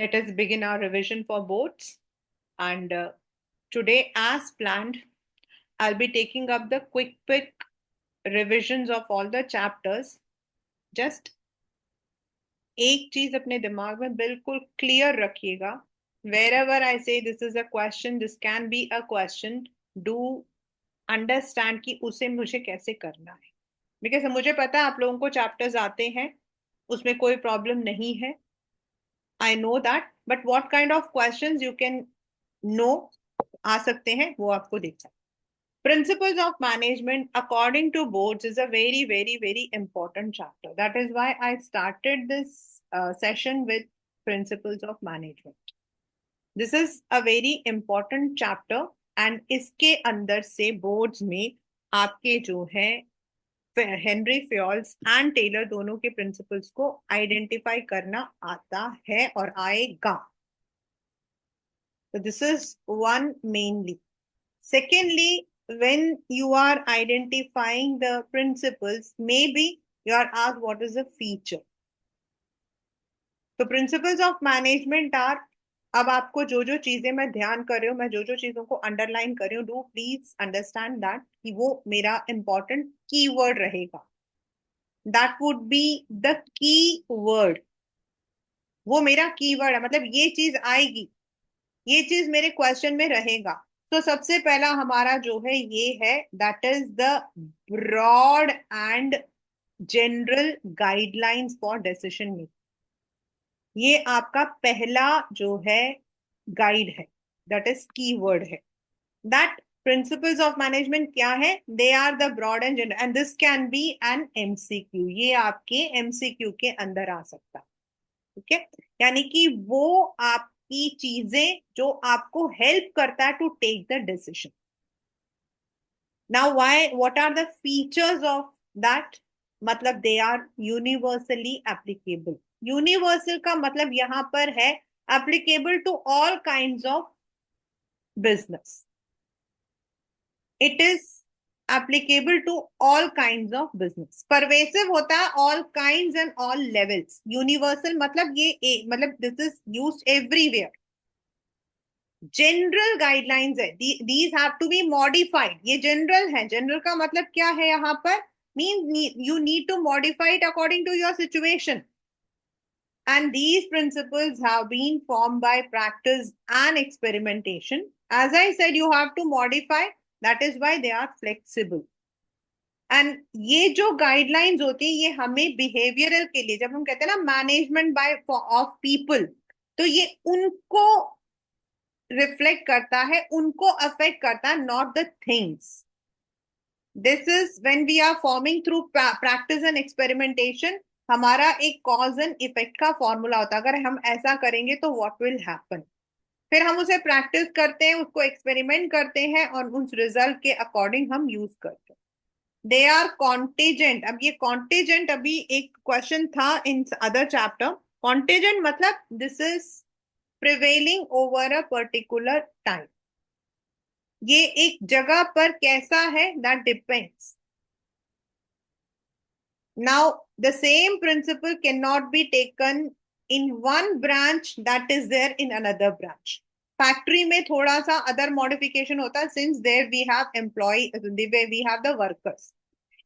Let us begin our revision for boards. And today, as planned, I'll be taking up the quick revisions of all the chapters. Just एक चीज अपने दिमाग में बिल्कुल clear रखिएगा. Wherever I say this is a question, this can be a question. Do understand कि उसे मुझे कैसे करना है. बिकॉज मुझे पता है आप लोगों को चैप्टर्स आते हैं, उसमें कोई प्रॉब्लम नहीं है. I know that, but what kind of questions you can know आ सकते हैं वो आपको देखना. Principles of management according to boards is a very important chapter. That is why I started this session with principles of management. This is a very important chapter and इसके अंदर से boards में आपके जो है हेनरी फ्योल्स एंड टेलर दोनों के principles को आइडेंटिफाई करना आता है और आएगा. So this is one mainly. Secondly, when you are identifying the principles, maybe you are asked what is a feature. So principles of management are, अब आपको जो जो चीजें मैं ध्यान कर रही हूँ, मैं जो जो चीजों को अंडरलाइन कर रही हूँ, डू प्लीज अंडरस्टैंड दैट कि वो मेरा इंपॉर्टेंट कीवर्ड रहेगा. That would be the key word. वो मेरा कीवर्ड है, मतलब ये चीज आएगी, ये चीज मेरे क्वेश्चन में रहेगा. तो सबसे पहला हमारा जो है ये है, that is the broad and general guidelines for decision making. ये आपका पहला जो है गाइड है, दैट इज कीवर्ड है. दैट प्रिंसिपल्स ऑफ मैनेजमेंट क्या है? They are the broad and general and this can be an MCQ. ये आपके एमसीक्यू के अंदर आ सकता है. ठीक है, यानी कि वो आपकी चीजें जो आपको हेल्प करता है to take the decision. Now what are the features of that? मतलब they are universally applicable. Universal का मतलब यहां पर है applicable to all kinds of business. It is applicable to all kinds of business. Pervasive होता है all kinds and all levels. Universal मतलब ये मतलब this is used everywhere. General guidelines है, these have to be modified. ये general है. General का मतलब क्या है यहाँ पर? Means you need to modify it according to your situation. And these principles have been formed by practice and experimentation. As I said, you have to modify. That is why they are flexible. And ये जो guidelines होती है ये हमें behavioural के लिए, जब हम कहते हैं ना मैनेजमेंट बाय ऑफ पीपल, तो ये उनको रिफ्लेक्ट करता है, उनको अफेक्ट करता है, not the things. This is when we are forming through practice and experimentation. हमारा एक कॉज एंड इफेक्ट का फॉर्मूला होता है. अगर हम ऐसा करेंगे तो व्हाट विल हैपन. फिर हम उसे प्रैक्टिस करते हैं, उसको एक्सपेरिमेंट करते हैं और उस रिजल्ट के अकॉर्डिंग हम यूज करते हैं. They are contingent. अब ये कॉन्टेजेंट अभी एक क्वेश्चन था इन अदर चैप्टर. कॉन्टेजेंट मतलब this is prevailing over a particular time. ये एक जगह पर कैसा है, that depends. Now the same principle can not be taken in one branch that is there in another branch. Factory में थोड़ा सा अदर मॉडिफिकेशन होता है, since there we have employ, we have the workers.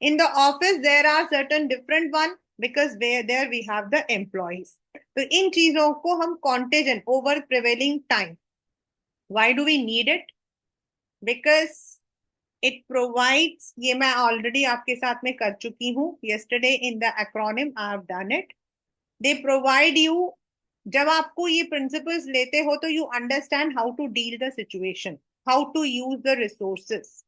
In the office, there are certain different one because there we have the employees. तो इन चीजों को हम contagion over prevailing time. Why do we need it? Because it provides, ये मैं already आपके साथ में कर चुकी हूँ. Yesterday in the acronym I have done it. They provide you, जब आपको ये principles लेते हो तो you understand how to deal the situation, how to use the resources.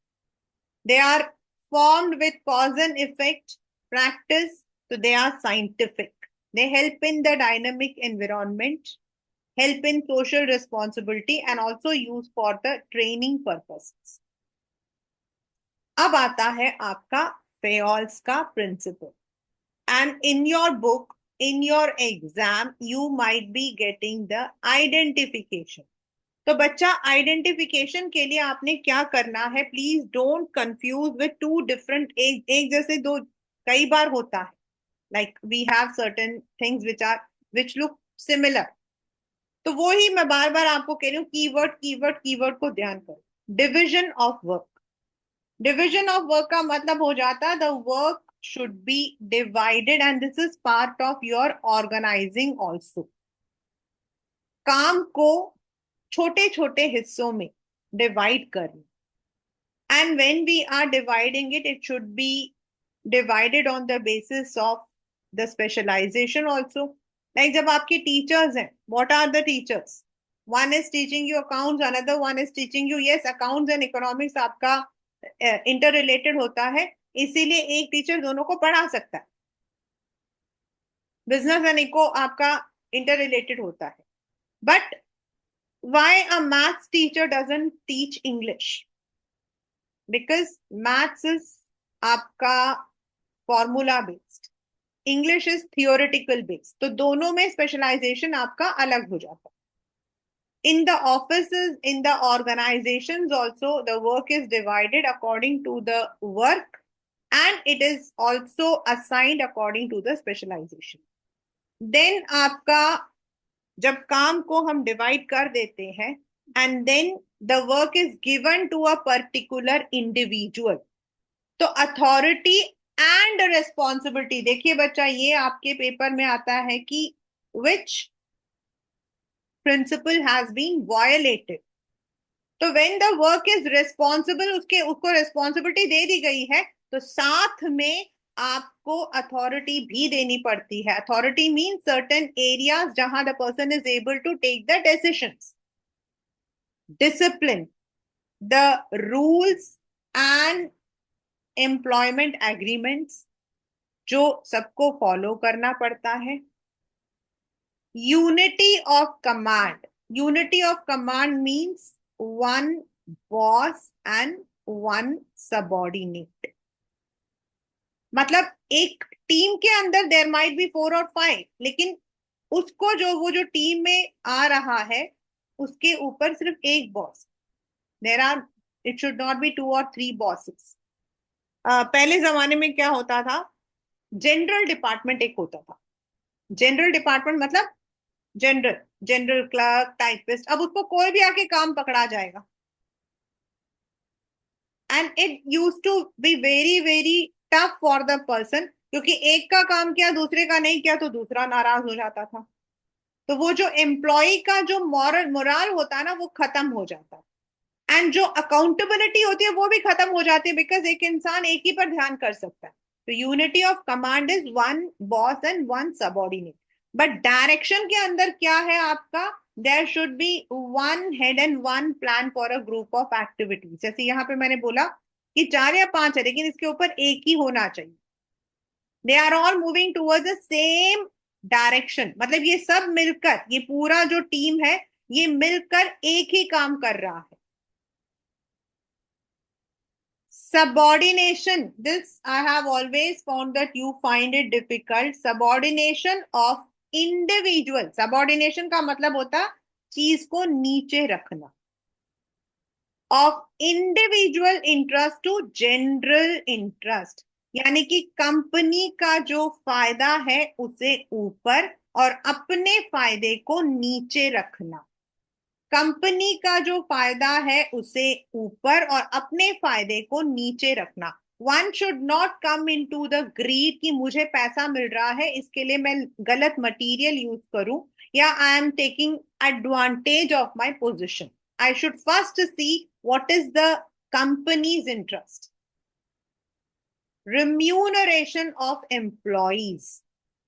They are formed with cause and effect practice, so they are scientific. They help in the dynamic environment, help in social responsibility and also used for the training purposes. अब आता है आपका Fayol's का principle. And in your book, in your exam, you might be getting the identification. तो बच्चा identification के लिए आपने क्या करना है? Please don't confuse with two different. एक जैसे दो कई बार होता है, like we have certain things which look similar. तो वो ही मैं बार बार आपको कह रही हूँ, कीवर्ड कीवर्ड कीवर्ड को ध्यान करो। Division of work, division of work का मतलब हो जाता है the work should be divided and this is part of your organising also. काम को छोटे छोटे हिस्सों में डिवाइड करना, and when we are dividing it, it should be divided on the basis of the specialization also. Like जब आपके teachers हैं, what are the teachers? One is teaching you accounts, another one is teaching you, yes, accounts and economics आपका interrelated होता है, इसीलिए एक teacher दोनों को पढ़ा सकता है। बिजनेस एंड इको आपका इंटररिलेटेड होता है, but why a maths teacher doesn't teach English? Because maths is आपका formula based, English is theoretical based, तो दोनों में स्पेशलाइजेशन आपका अलग हो जाता है। In the offices, in the organisations also the work is divided according to the work and it is also assigned according to the specialisation. Then आपका जब काम को हम डिवाइड कर देते हैं and then the work is given to a particular individual, तो authority and responsibility, देखिए बच्चा ये आपके पेपर में आता है कि which principle has been violated. तो when the work is responsible, उसको रिस्पॉन्सिबिलिटी दे दी गई है, तो साथ में आपको अथॉरिटी भी देनी पड़ती है। अथॉरिटी मीन सर्टेन एरियाज जहां the person is able to take the decisions, discipline, the rules and employment agreements जो सबको फॉलो करना पड़ता है। Unity of command, unity of command means one boss and one subordinate. मतलब एक team के अंदर देयर माइट बी 4 और 5, लेकिन उसको वो जो टीम में आ रहा है उसके ऊपर सिर्फ एक boss, there are, it should not be 2 और 3 बॉसेस। पहले जमाने में क्या होता था, जनरल डिपार्टमेंट एक होता था। जनरल डिपार्टमेंट मतलब जनरल, जनरल क्लर्क, टाइपिस्ट, अब उसको कोई भी आके काम पकड़ा जाएगा। And it use to be very very tough for the person, क्योंकि एक का काम किया दूसरे का नहीं किया तो दूसरा नाराज हो जाता था। तो वो जो एम्प्लॉय का जो मोरल होता है ना, वो खत्म हो जाता है, एंड जो अकाउंटेबिलिटी होती है वो भी खत्म हो जाती है, बिकॉज एक इंसान एक ही पर ध्यान कर सकता है। तो unity of command is one boss and one subordinate. But direction के अंदर क्या है आपका, there should be one head and one plan for a group of activities. जैसे यहाँ पे मैंने बोला कि 4 या 5 है, लेकिन इसके ऊपर एक ही होना चाहिए। They are all moving towards the same direction, मतलब ये सब मिलकर, ये पूरा जो टीम है ये मिलकर एक ही काम कर रहा है। Subordination, this I have always found that you find it difficult. Subordination of individual, subordination का मतलब होता चीज को नीचे रखना, of individual interest to general interest, यानी कि कंपनी का जो फायदा है उसे ऊपर और अपने फायदे को नीचे रखना। कंपनी का जो फायदा है उसे ऊपर और अपने फायदे को नीचे रखना। One should not come into the greed कि मुझे पैसा मिल रहा है इसके लिए मैं गलत मटेरियल यूज करूं, या I am taking advantage of my position. I should first C what is the companies interest. Remuneration of employees,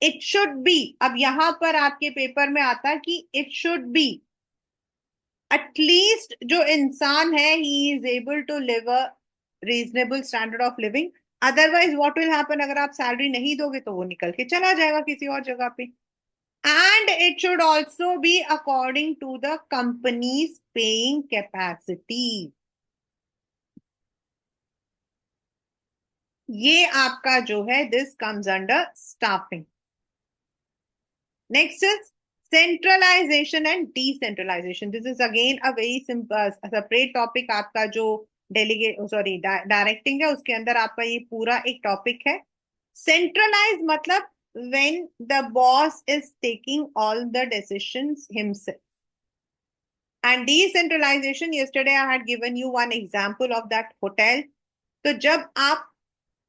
it should B, अब यहां पर आपके पेपर में आता कि इट शुड बी एटलीस्ट जो इंसान है ही is able to live a reasonable standard of living. Otherwise what will happen, अगर आप सैलरी नहीं दोगे तो वो निकल के चला जाएगा किसी और जगह पे। And it should also be according to the company's paying capacity. ये आपका जो है this comes under staffing. Next is centralisation and decentralisation. This is again a very simple separate topic. आपका जो डेलीगेट सॉरी डायरेक्टिंग है उसके अंदर आपका ये पूरा एक टॉपिक है। सेंट्रलाइज मतलब when the boss is taking all the decisions himself, And decentralization, yesterday I had given you one example of that hotel. तो जब आप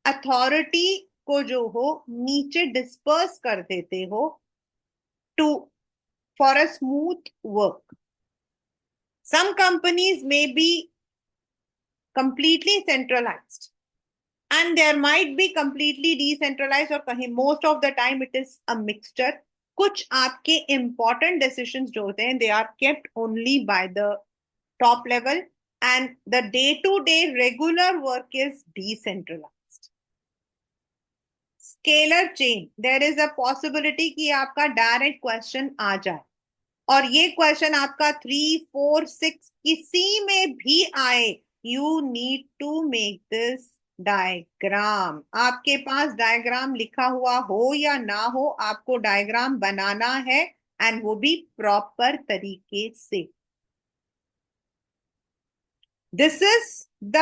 अथॉरिटी को जो हो नीचे डिस्पर्स कर देते हो to for a smooth work. Some companies may be completely centralized and there might be completely decentralized, or कहीं most of the time it is a mixture. कुछ आपके important decisions जो होते हैं they are kept only by the top level and the day-to-day regular work is decentralized. Scalar chain, there is a possibility कि आपका direct question आ जाए और ये क्वेश्चन आपका 3, 4, 6 किसी में भी आए. You need to make this diagram. आपके पास डायग्राम लिखा हुआ हो या ना हो, आपको डायग्राम बनाना है एंड वो भी प्रॉपर तरीके से. This is the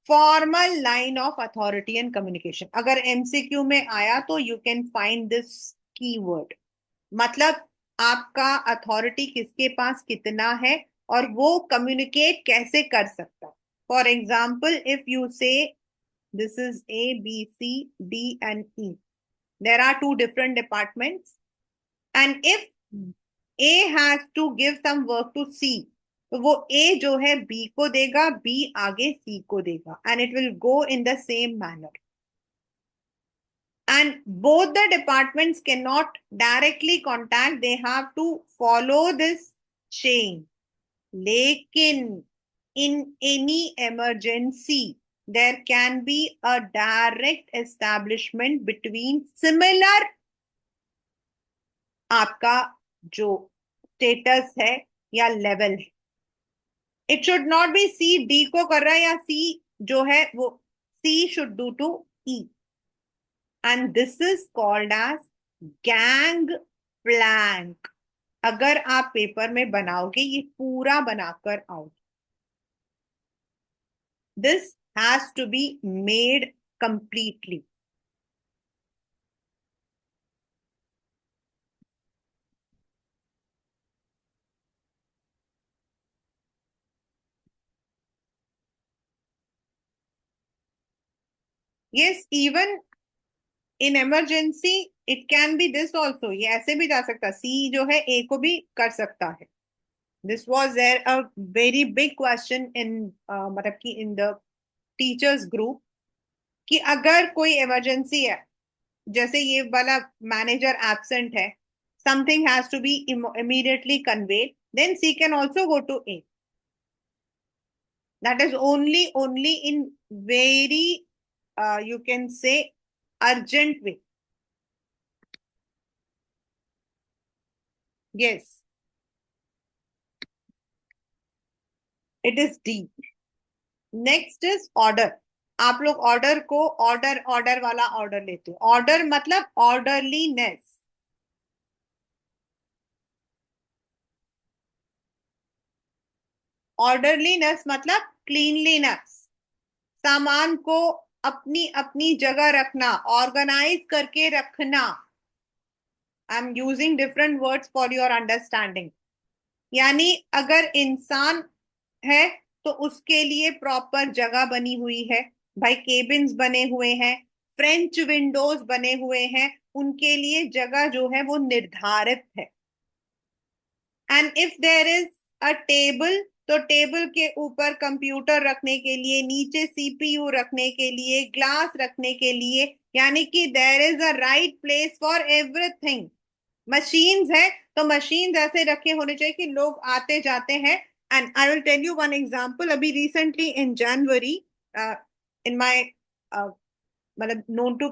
formal line of authority and communication. अगर एमसीक्यू में आया तो you can find this keyword. मतलब आपका अथॉरिटी किसके पास कितना है और वो कम्युनिकेट कैसे कर सकता है. For example if you say this is A B C D and E, there are 2 different departments and if A has to give some work to C, तो वो ए जो है बी को देगा, बी आगे सी को देगा and it will go in the same manner. And both the departments cannot directly contact, they have to follow this chain. Lekin in any emergency there can be a direct establishment between similar आपका जो status है या level है. It should not be C D को कर रहा है या सी जो है वो C should do to E. And this is called as gangplank. अगर आप पेपर में बनाओगे ये पूरा बनाकर आओ. This has to be made completely. Yes, even in emergency it can be this also. ये ऐसे भी जा सकता, सी जो है ए को भी कर सकता है. This was there a very big question in मतलब कि in the teachers group कि अगर कोई इमरजेंसी है, जैसे ये वाला मैनेजर एब्सेंट है, something has to be immediately conveyed, then C can also go to A. That is only in very you can say urgent way. Yes, it is D. Next is order. आप लोग order को order वाला order लेते हो. Order मतलब orderliness. Orderliness मतलब cleanliness. सामान को अपनी अपनी जगह रखना, ऑर्गेनाइज करके रखना. I am using different words for your understanding. यानी अगर इंसान है तो उसके लिए प्रॉपर जगह बनी हुई है. भाई केबिन्स बने हुए हैं, फ्रेंच विंडोज बने हुए हैं, उनके लिए जगह जो है वो निर्धारित है. And if there is a table, तो टेबल के ऊपर कंप्यूटर रखने के लिए, नीचे सीपीयू रखने के लिए, ग्लास रखने के लिए, यानी कि there is a right place for everything. Machines है तो मशीन्स ऐसे रखे होने चाहिए कि लोग आते जाते हैं. And I will tell you one example. अभी recently in January in my मतलब known to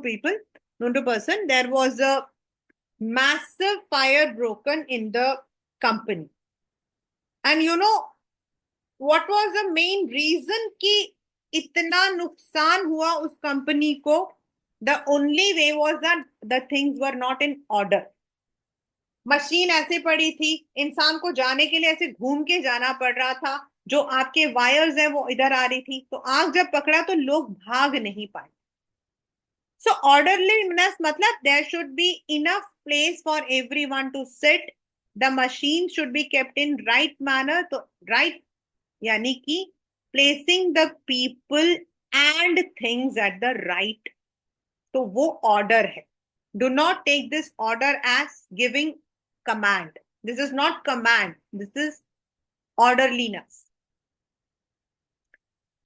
person, there was a massive fire broken in the company. And you know what was the main reason कि इतना नुकसान हुआ उस company को? The only way was that the things were not in order. Machine ऐसे पड़ी थी, इंसान को जाने के लिए ऐसे घूम के जाना पड़ रहा था, जो आपके वायर्स है वो इधर आ रही थी, तो आग जब पकड़ा तो लोग भाग नहीं पाए. So orderliness मतलब there should be enough place for everyone to sit. The machine should be kept in right manner, तो राइट यानी कि placing the people and things at the right, तो वो ऑर्डर है. Do not take this order as giving command. This is not command, this is orderliness.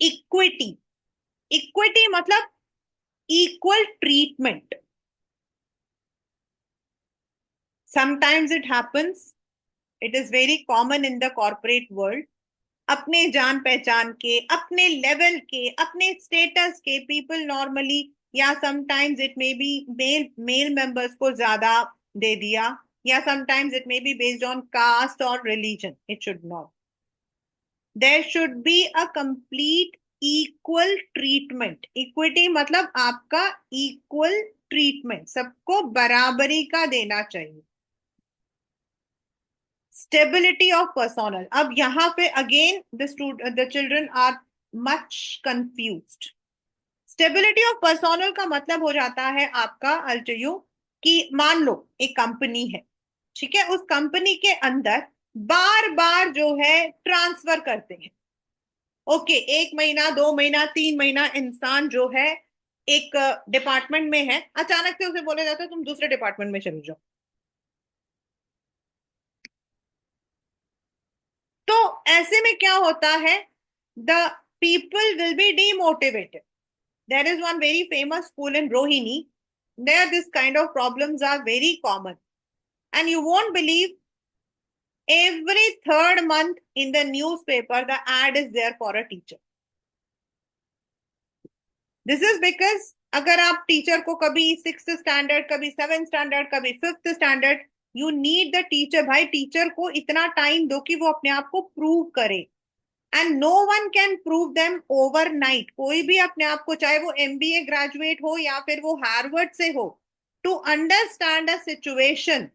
Equity. Equity मतलब equal treatment. Sometimes it happens, it is very common in the corporate world. अपने जान पहचान के, अपने level के, अपने status के people normally, या sometimes it may be male members को ज्यादा दे दिया, या sometimes it may be based on caste और religion. It should not. There should be a complete equal treatment. Equity मतलब आपका इक्वल ट्रीटमेंट, सबको बराबरी का देना चाहिए. Stability of personnel. अब यहां पे again the children are much confused. Stability of personnel का मतलब हो जाता है आपका अल्टरयू कि मान लो एक कंपनी है, ठीक है, उस कंपनी के अंदर बार बार जो है ट्रांसफर करते हैं. ओके, 1 महीना, 2 महीना, 3 महीना इंसान जो है एक डिपार्टमेंट में है, अचानक से उसे बोला जाता है तुम दूसरे डिपार्टमेंट में चले जाओ. तो ऐसे में क्या होता है, the people will be demotivated. There is one very famous school in Rohini. There this kind of problems are very common, and you won't believe, every third month in the newspaper the ad is there for a teacher. This is because अगर आप teacher को कभी 6th standard, कभी 7th standard, कभी 5th standard, you need the teacher. भाई teacher को इतना time दो कि वो अपने आप को प्रूव करे. And no one can prove them overnight. कोई भी अपने आप को, चाहे वो एमबीए ग्रेजुएट हो या फिर वो हार्वर्ड से हो, to understand a situation,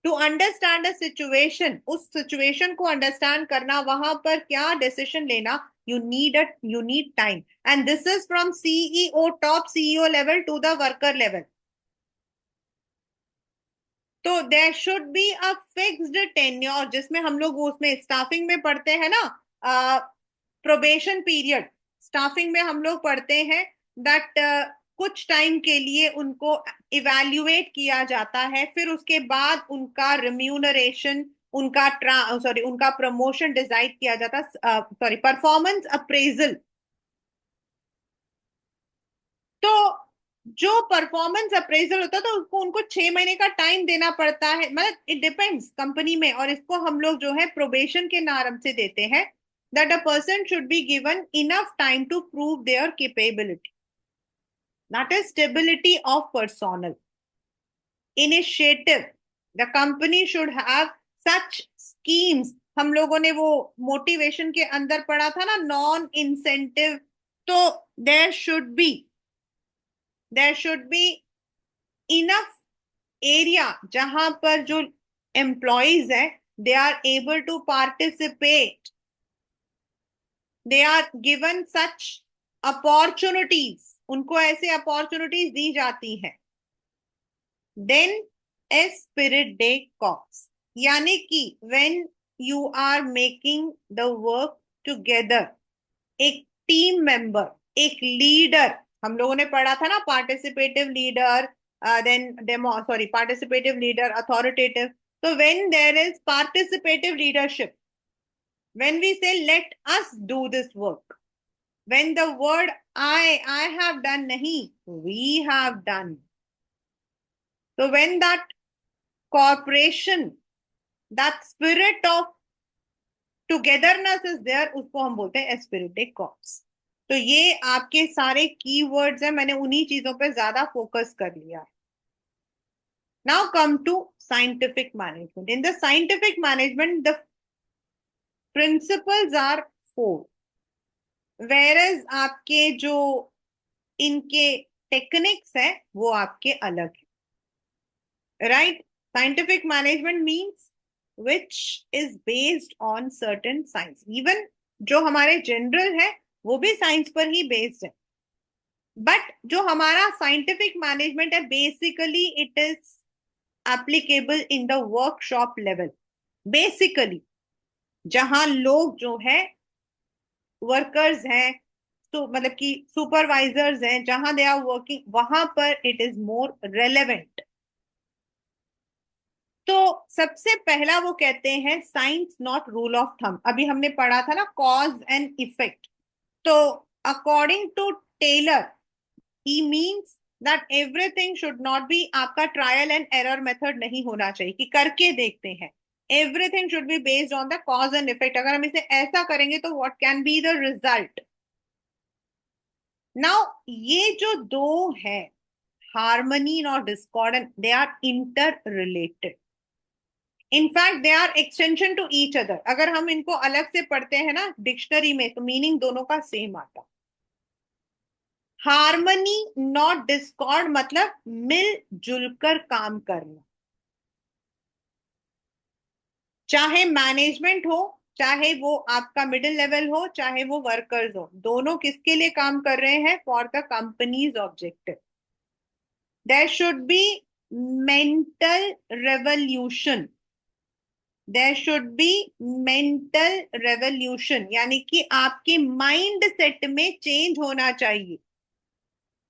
to understand a situation, उस सिचुएशन को अंडरस्टैंड करना, वहां पर क्या डिसीजन लेना, you need time. And this is from CEO, top CEO level to the worker level. तो there should be a fixed tenure, जिसमें हम लोग उसमें स्टाफिंग में पढ़ते हैं ना, प्रोबेशन पीरियड. स्टाफिंग में हम लोग पढ़ते हैं दैट कुछ टाइम के लिए उनको इवैल्यूएट किया जाता है, फिर उसके बाद उनका रिम्यूनरेशन, उनका प्रमोशन डिसाइड किया जाता, परफॉर्मेंस अप्रेजल. तो जो परफॉर्मेंस अप्रेजल होता है तो उसको उनको 6 महीने का टाइम देना पड़ता है. मतलब इट डिपेंड्स कंपनी में, और इसको हम लोग जो है प्रोबेशन के नाम से देते हैं, that a person should be given enough time to prove their capability. That is stability of personnel. Initiative. The company should have such schemes. हम लोगों ने वो मोटिवेशन के अंदर पढ़ा था ना, नॉन इंसेंटिव. तो there should be enough area जहां पर जो एम्प्लॉयज है, they are able to participate, they are given such opportunities, उनको ऐसे अपॉर्चुनिटीज दी जाती हैं. Then esprit de corps, यानी कि when you are making the work together, एक टीम मेंबर, एक लीडर. हम लोगों ने पढ़ा था ना participative leader, then demo sorry participative leader, authoritative. तो when there is participative leadership, when we say let us do this work, when the word I have done nahi, we have done. So when that corporation, that spirit of togetherness is there, उसको हम बोलते हैं Spirit corps. तो ये आपके सारे keywords हैं, मैंने उन्हीं चीजों पे ज्यादा फोकस कर लिया. Now come to scientific management. In the scientific management the principles are 4, whereas आपके जो इनके टेक्निक्स है वो आपके अलग है. Right? Scientific management means which is based on certain science. Even जो हमारे जनरल है वो भी साइंस पर ही बेस्ड है, बट जो हमारा साइंटिफिक मैनेजमेंट है basically it is applicable in the workshop level. Basically, जहां लोग जो है वर्कर्स हैं, तो मतलब कि सुपरवाइजर्स हैं, जहां दे आर वर्किंग, वहां पर इट इज मोर रेलेवेंट. तो सबसे पहला वो कहते हैं science not rule of thumb. अभी हमने पढ़ा था ना कॉज एंड इफेक्ट. तो according to Taylor he means that everything should not be आपका ट्रायल एंड एरर मेथड नहीं होना चाहिए कि करके देखते हैं. Everything should be based on the cause and effect. अगर हम इसे ऐसा करेंगे तो what can be the result. Now ये जो दो है, हार्मनी और discordant, they are inter related. In fact they are extension to each other. अगर हम इनको अलग से पढ़ते हैं ना डिक्शनरी में तो मीनिंग दोनों का सेम आता. हार्मनी नॉट डिस्कॉर्ड मतलब मिलजुल कर काम करना. चाहे मैनेजमेंट हो, चाहे वो आपका मिडिल लेवल हो, चाहे वो वर्कर्स हो, दोनों किसके लिए काम कर रहे हैं? For the company's objective. There should be mental revolution. There should be mental revolution यानी कि आपके माइंड सेट में चेंज होना चाहिए.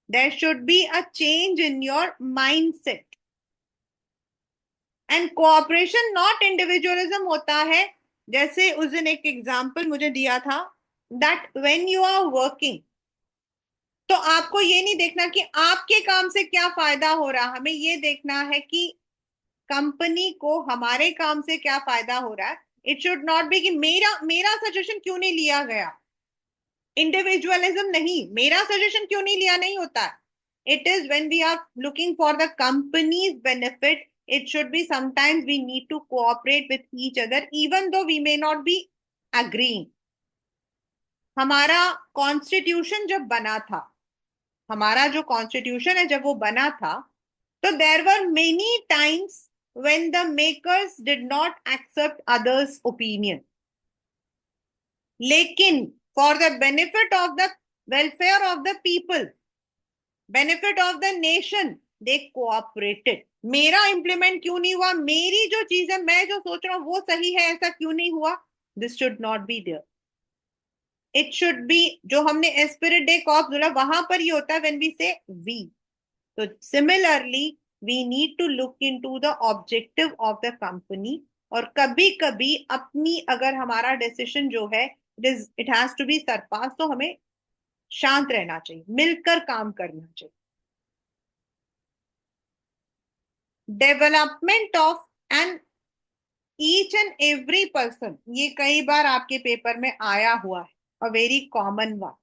There should be a change in your mind set. And cooperation not individualism होता है. जैसे उस दिन एक एग्जाम्पल मुझे दिया था that when you are working, तो आपको ये नहीं देखना कि आपके काम से क्या फायदा हो रहा, हमें ये देखना है कि कंपनी को हमारे काम से क्या फायदा हो रहा है. इट शुड नॉट बी कि मेरा मेरा सजेशन क्यों नहीं लिया गया. इंडिविजुअलिज्म नहीं, मेरा सजेशन क्यों नहीं लिया नहीं होता. It is when we are looking for the company's benefit. It should be sometimes we need to cooperate with each other even though we may not be agreeing. हमारा कॉन्स्टिट्यूशन जब बना था, हमारा जो कॉन्स्टिट्यूशन है जब वो बना था, तो there were many times when the makers did not accept others opinion, लेकिन for the benefit of the welfare of the people, benefit of the nation, they cooperated. मेरा इंप्लीमेंट क्यों नहीं हुआ, मेरी जो चीज है, मैं जो सोच रहा हूं वो सही है, ऐसा क्यों नहीं हुआ. This should not be there. It should be, जो हमने एस्पिरिट डे कॉप बोला वहां पर ये होता है व्हेन वी से वी. तो similarly we need to look into the objective of the company. और कभी कभी अपनी अगर हमारा डिसीजन जो है it has to be surpass, तो हमें शांत रहना चाहिए, मिलकर काम करना चाहिए. Development of an each and every person, ये कई बार आपके पेपर में आया हुआ है, a very common one.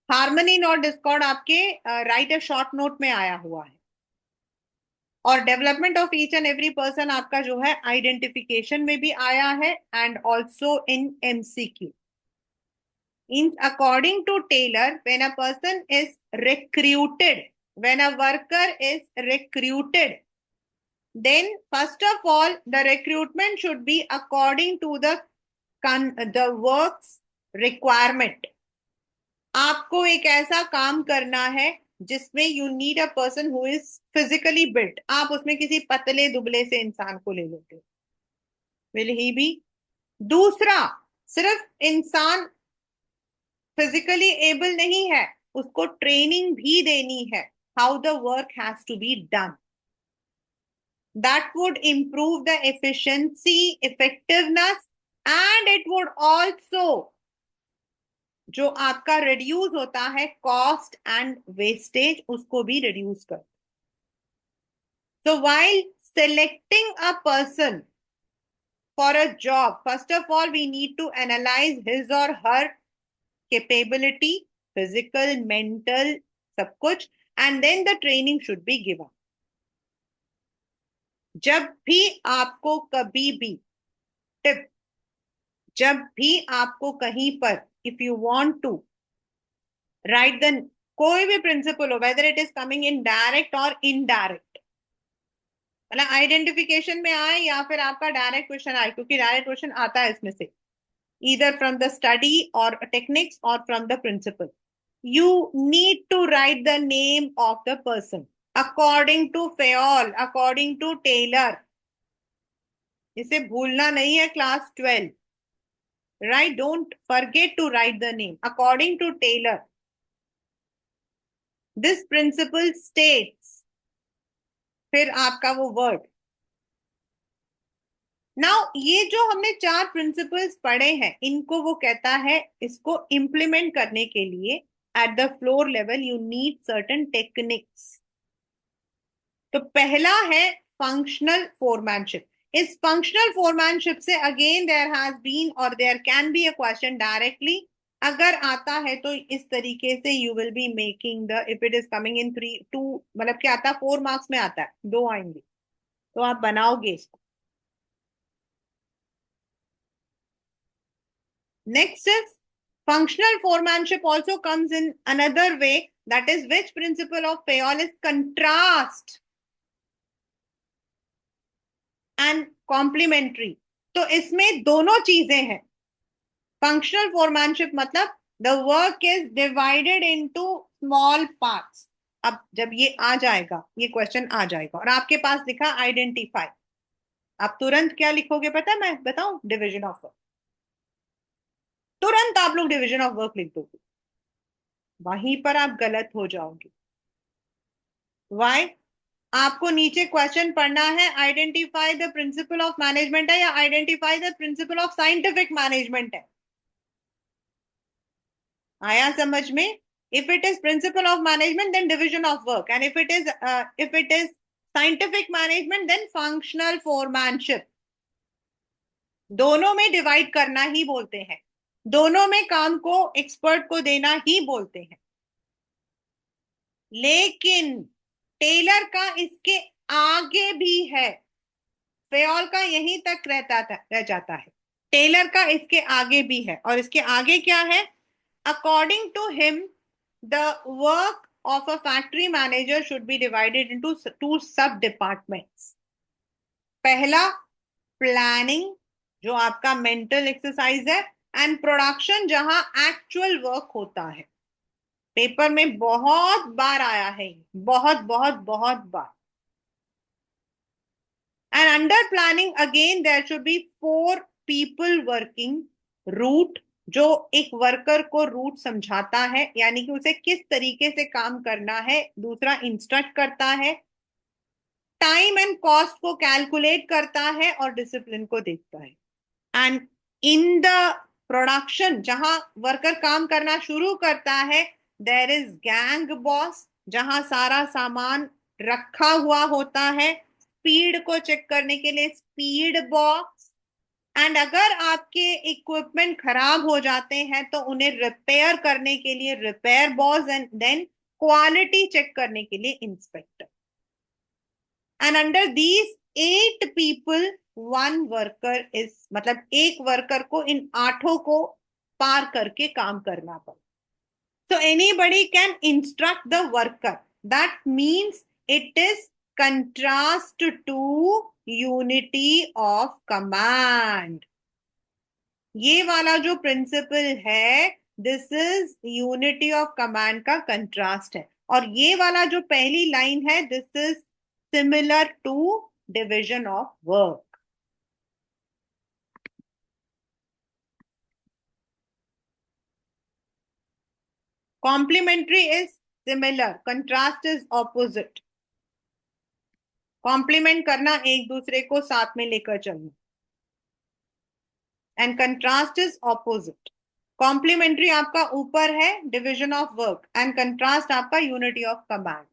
Harmony not discord आपके राइट अ शॉर्ट नोट में आया हुआ है. और development of each and every person आपका जो है आइडेंटिफिकेशन में भी आया है and also in MCQ. In according to Taylor, when a person is recruited, when a worker is recruited, then first of all the recruitment should be according to the work's requirement. आपको एक ऐसा काम करना है जिसमें you need a person who is physically built. आप उसमें किसी पतले दुबले से इंसान को ले लेते हो, विल ही बी. दूसरा, सिर्फ इंसान फिजिकली एबल नहीं है, उसको ट्रेनिंग भी देनी है how the work has to be done. That would improve the efficiency, effectiveness, and it would also जो आपका रिड्यूस होता है कॉस्ट एंड वेस्टेज, उसको भी रिड्यूस कर. So while selecting a person for a job, first of all we need to analyze his or her capability, physical, mental, सब कुछ, and then the training should be given. जब भी आपको कभी भी टिप, जब भी आपको कहीं पर if you want to write the कोई भी प्रिंसिपल हो, whether it is coming in direct और इनडायरेक्ट, मतलब आइडेंटिफिकेशन में आए या फिर आपका डायरेक्ट क्वेश्चन आए, क्योंकि डायरेक्ट क्वेश्चन आता है इसमें से either from the study or techniques or from the principal, you need to write the name of the person. According to Fayol, according to Taylor, इसे भूलना नहीं है class 12, right? Don't forget to write the name, according to Taylor this principle states, फिर आपका वो word. Now ये जो हमने चार प्रिंसिपल्स पढ़े हैं, इनको वो कहता है, इसको इंप्लीमेंट करने के लिए at the floor level you need certain techniques. तो पहला है फंक्शनल फोरमैनशिप। इस फंक्शनल फोरमैनशिप से अगेन देयर हैज बीन और there can be a question directly, अगर आता है तो इस तरीके से you will be making the, if it is coming in 3 2, मतलब क्या आता है, 4 मार्क्स में आता है, 2 आएंगे, तो आप बनाओगे इसको। Next is functional foremanship also comes in another way, that is which principle of Fayol is contrast and complementary. तो इसमें दोनों चीजें हैं। फंक्शनल फोरमैनशिप मतलब the work is divided into small parts. अब जब ये आ जाएगा, ये क्वेश्चन आ जाएगा और आपके पास लिखा आइडेंटिफाई, आप तुरंत क्या लिखोगे पता है? मैं बताऊं, डिवीजन ऑफ वर्क। तुरंत आप लोग डिवीजन ऑफ वर्क लिख दोगे, वहीं पर आप गलत हो जाओगे। वाई? आपको नीचे क्वेश्चन पढ़ना है, identify the principle of management है या identify the principle of scientific management है? आया समझ में? If it is principle of management then division of work, and if it is scientific management then functional foremanship. दोनों में डिवाइड करना ही बोलते हैं, दोनों में काम को एक्सपर्ट को देना ही बोलते हैं। लेकिन टेलर का इसके आगे भी है, फेयोल का यहीं तक रह जाता है, टेलर का इसके आगे भी है। और इसके आगे क्या है? According to him the work of a factory manager should be divided into 2 sub departments. पहला प्लानिंग, जो आपका मेंटल एक्सरसाइज है, एंड प्रोडक्शन, जहां एक्चुअल वर्क होता है। पेपर में बहुत बार आया है, बहुत बहुत बहुत बार। And under planning again there should be 4 people working: root, जो एक वर्कर को रूट समझाता है, यानी कि उसे किस तरीके से काम करना है। दूसरा इंस्ट्रक्ट करता है, टाइम एंड कॉस्ट को कैलकुलेट करता है और डिसिप्लिन को देखता है। एंड इन द प्रोडक्शन, जहां वर्कर काम करना शुरू करता है, देर इज गैंग बॉस, जहां सारा सामान रखा हुआ होता है, स्पीड को चेक करने के लिए स्पीड बॉक्स, एंड अगर आपके इक्विपमेंट खराब हो जाते हैं तो उन्हें रिपेयर करने के लिए repair boss, and then quality check करने के लिए inspector. And under these 8 people 1 worker is, मतलब एक वर्कर को इन 8 को पार करके काम करना पड़े। So anybody can instruct the worker. That means it is contrast to unity of command. ये वाला जो प्रिंसिपल है, this is unity of command का कंट्रास्ट है। और ये वाला जो पहली लाइन है, this is similar to division of work. Complementary is similar, contrast is opposite. Complement करना, एक दूसरे को साथ में लेकर चलना, and contrast is opposite. Complementary आपका ऊपर है, division of work, and contrast आपका unity of command.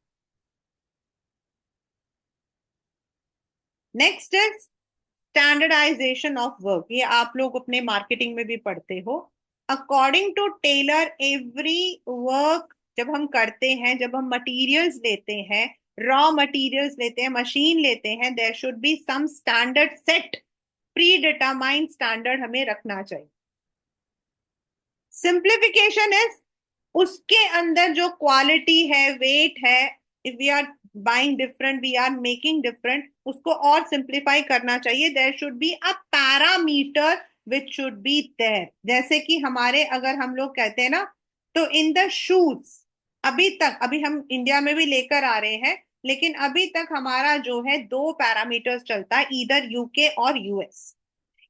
Next is standardisation of work. ये आप लोग अपने मार्केटिंग में भी पढ़ते हो। According to Taylor every work जब हम करते हैं, जब हम मटेरियल्स लेते हैं, रॉ मटेरियल्स लेते हैं, मशीन लेते हैं, there should be some standard set, pre determined standard हमें रखना चाहिए। सिंप्लीफिकेशन इज उसके अंदर जो क्वालिटी है, वेट है, if we are buying different, we are making different, उसको और सिंप्लीफाई करना चाहिए। There should be a parameter which should be there. जैसे कि हमारे, अगर हम लोग कहते हैं ना, तो इन द शूज, अभी तक, अभी हम इंडिया में भी लेकर आ रहे हैं, लेकिन अभी तक हमारा जो है दो पैरामीटर्स चलता है, ईदर यूके और यूएस।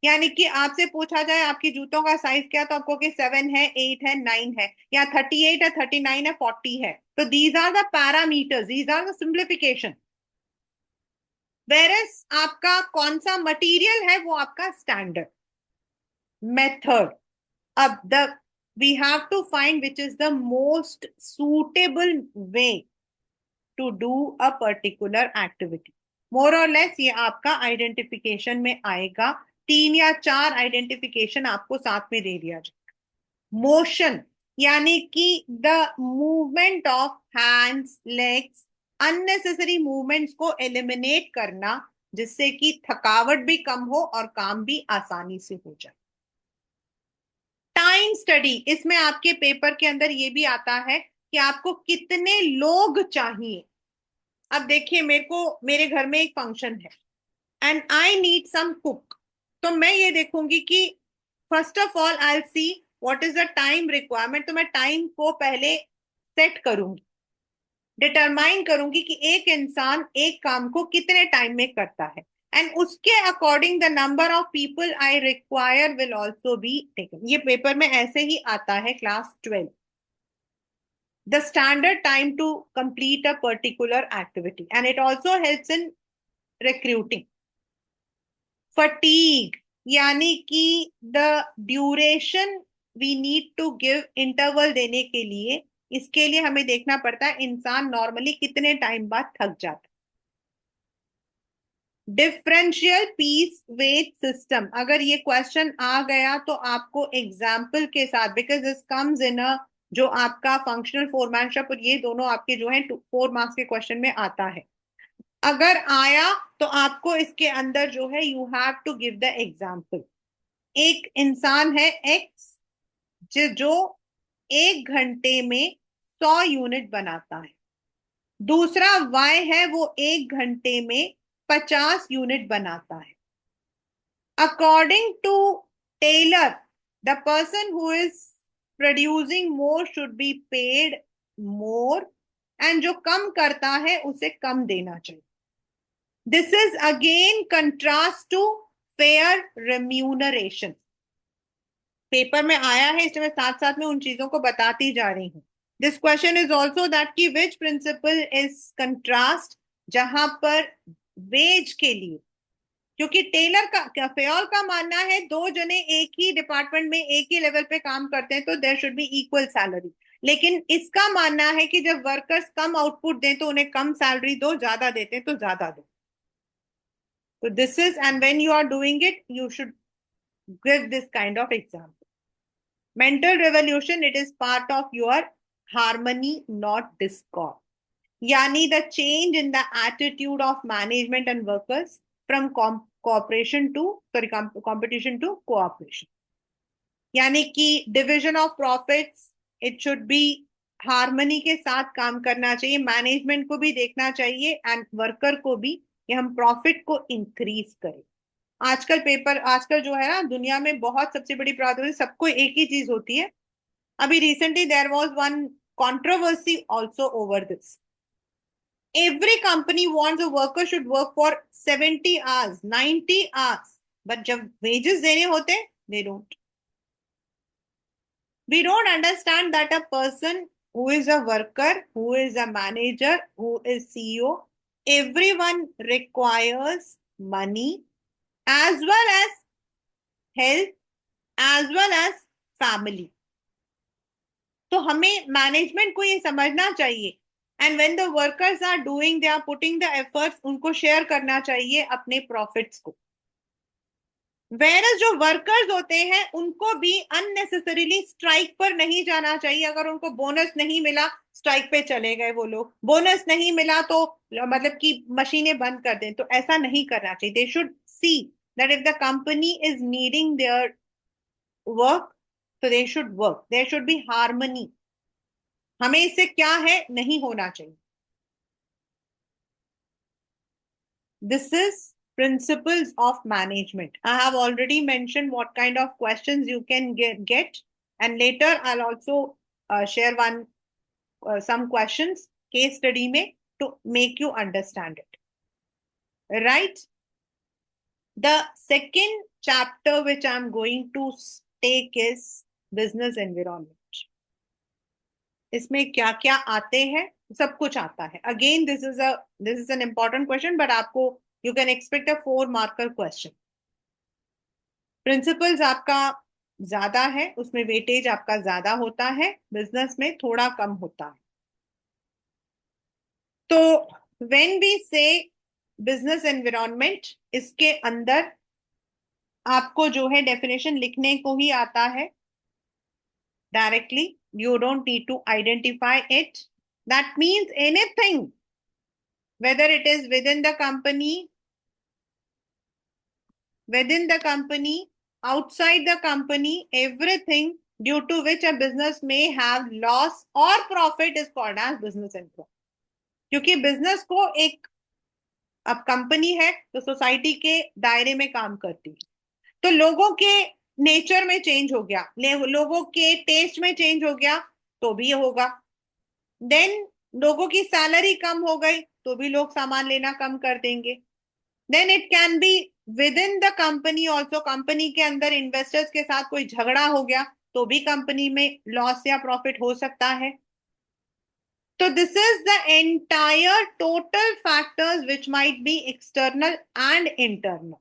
यानी कि आपसे पूछा जाए आपकी जूतों का साइज क्या, तो आपको कि 7 है, 8 है, 9 है, या 38 है, 39 है, 40 है। तो these are the parameters, these are the simplification. Versus आपका कौन सा मटेरियल है वो आपका स्टैंडर्ड मेथड। अब the we have to find which is the most suitable way to do a particular activity. More और लेस ये आपका आइडेंटिफिकेशन में आएगा। 3 या 4 आइडेंटिफिकेशन आपको साथ में दे दिया जाए। मोशन यानी कि the movement of hands, legs, unnecessary movements को एलिमिनेट करना, जिससे कि थकावट भी कम हो और काम भी आसानी से हो जाए। टाइम स्टडी, इसमें आपके पेपर के अंदर ये भी आता है कि आपको कितने लोग चाहिए। अब देखिए, मेरे घर में एक फंक्शन है and I need some cook. तो मैं ये देखूंगी कि first of all I see what is the time requirement. तो मैं टाइम को पहले सेट करूंगी, डिटरमाइन करूंगी कि एक इंसान एक काम को कितने टाइम में करता है, एंड उसके according the number of people I require will also be taken. ये पेपर में ऐसे ही आता है, class 12। The standard time to complete a particular activity, and it also helps in recruiting. Fatigue यानी कि the duration we need to give interval देने के लिए, इसके लिए हमें देखना पड़ता है इंसान नॉर्मली कितने टाइम बाद थक जाता है। डिफरेंशियल पीस वेट सिस्टम, अगर ये क्वेश्चन आ गया तो आपको एग्जाम्पल के साथ, बिकॉज दिस कम्स इन अ जो आपका फंक्शनल फोरमैनशिप, और ये दोनों आपके जो है 4 मार्क्स के क्वेश्चन में आता है। अगर आया तो आपको इसके अंदर जो है you have to give the example. एक इंसान है एक्स जो 1 घंटे में 100 यूनिट बनाता है। दूसरा वाई है, वो 1 घंटे में 50 यूनिट बनाता है। According to Taylor, the person who is producing more should be paid more, and जो कम करता है उसे कम देना चाहिए। This is again contrast to fair remuneration. Paper में आया है, इसलिए मैं साथ साथ में उन चीजों को बताती जा रही हूँ। This question is also that की विच प्रिंसिपल इज कंट्रास्ट, जहां पर वेज के लिए, क्योंकि टेलर का फेयोल का मानना है 2 जने एक ही डिपार्टमेंट में एक ही लेवल पे काम करते हैं तो there should be equal salary. लेकिन इसका मानना है कि जब वर्कर्स कम आउटपुट दें तो उन्हें कम सैलरी दो, ज्यादा देते हैं तो ज्यादा दो। तो this is, and when you are doing it you should give this kind of example. Mental revolution, it is part of your harmony not discord, यानी the change in the attitude of management and workers from cooperation to sorry competition to cooperation। यानी कि division of profits, it should be harmony के साथ काम करना चाहिए। Management को भी देखना चाहिए एंड वर्कर को भी, कि हम प्रॉफिट को इंक्रीज करें। आजकल जो है ना दुनिया में बहुत सबसे बड़ी प्रॉब्लम, सबको एक ही चीज होती है। अभी recently there was one controversy also over this. Every company wants a worker should work for 70 hours, 90 hours, but जब wages देने होते they don't. We don't understand that a person who is a worker, who is a manager, who is CEO, everyone requires money as well as health as well as family. तो हमें management को ये समझना चाहिए, and when the workers are doing, they are putting the efforts, उनको share करना चाहिए अपने प्रॉफिट्स को। वेरस जो वर्कर्स होते हैं उनको भी अननेसेसरीली स्ट्राइक पर नहीं जाना चाहिए। अगर उनको बोनस नहीं मिला, स्ट्राइक पे चले गए वो लोग, बोनस नहीं मिला तो मतलब कि मशीनें बंद कर दें, तो ऐसा नहीं करना चाहिए। They should see that if the company is needing their work, तो they should work, there should be harmony. हमें इससे क्या है नहीं होना चाहिए। This is principles of management. I have already mentioned what kind of questions you can get, and later I'll also share some questions case study में to make you understand it. Right? The second chapter which I'm going to take is business environment. इसमें क्या क्या आते हैं? सब कुछ आता है. Again, this is an important question, but आपको you can expect a 4 marker question. Principles आपका ज्यादा है, उसमें वेटेज आपका ज्यादा होता है, बिजनेस में थोड़ा कम होता है. तो व्हेन वी से बिजनेस एनवायरनमेंट, इसके अंदर आपको जो है डेफिनेशन लिखने को ही आता है directly. You don't need to identify it. That means anything, whether it is within the company, outside the company, everything due to which a business may have loss or profit is called as business environment. क्योंकि business को एक, अब company है तो society के दायरे में काम करती है, तो लोगों के नेचर में चेंज हो गया, लोगों के टेस्ट में चेंज हो गया तो भी होगा. देन लोगों की सैलरी कम हो गई तो भी लोग सामान लेना कम कर देंगे. Then it can be within the company also, company के अंदर इन्वेस्टर्स के साथ कोई झगड़ा हो गया तो भी कंपनी में लॉस या प्रॉफिट हो सकता है. तो this is the entire total factors which might be external and internal.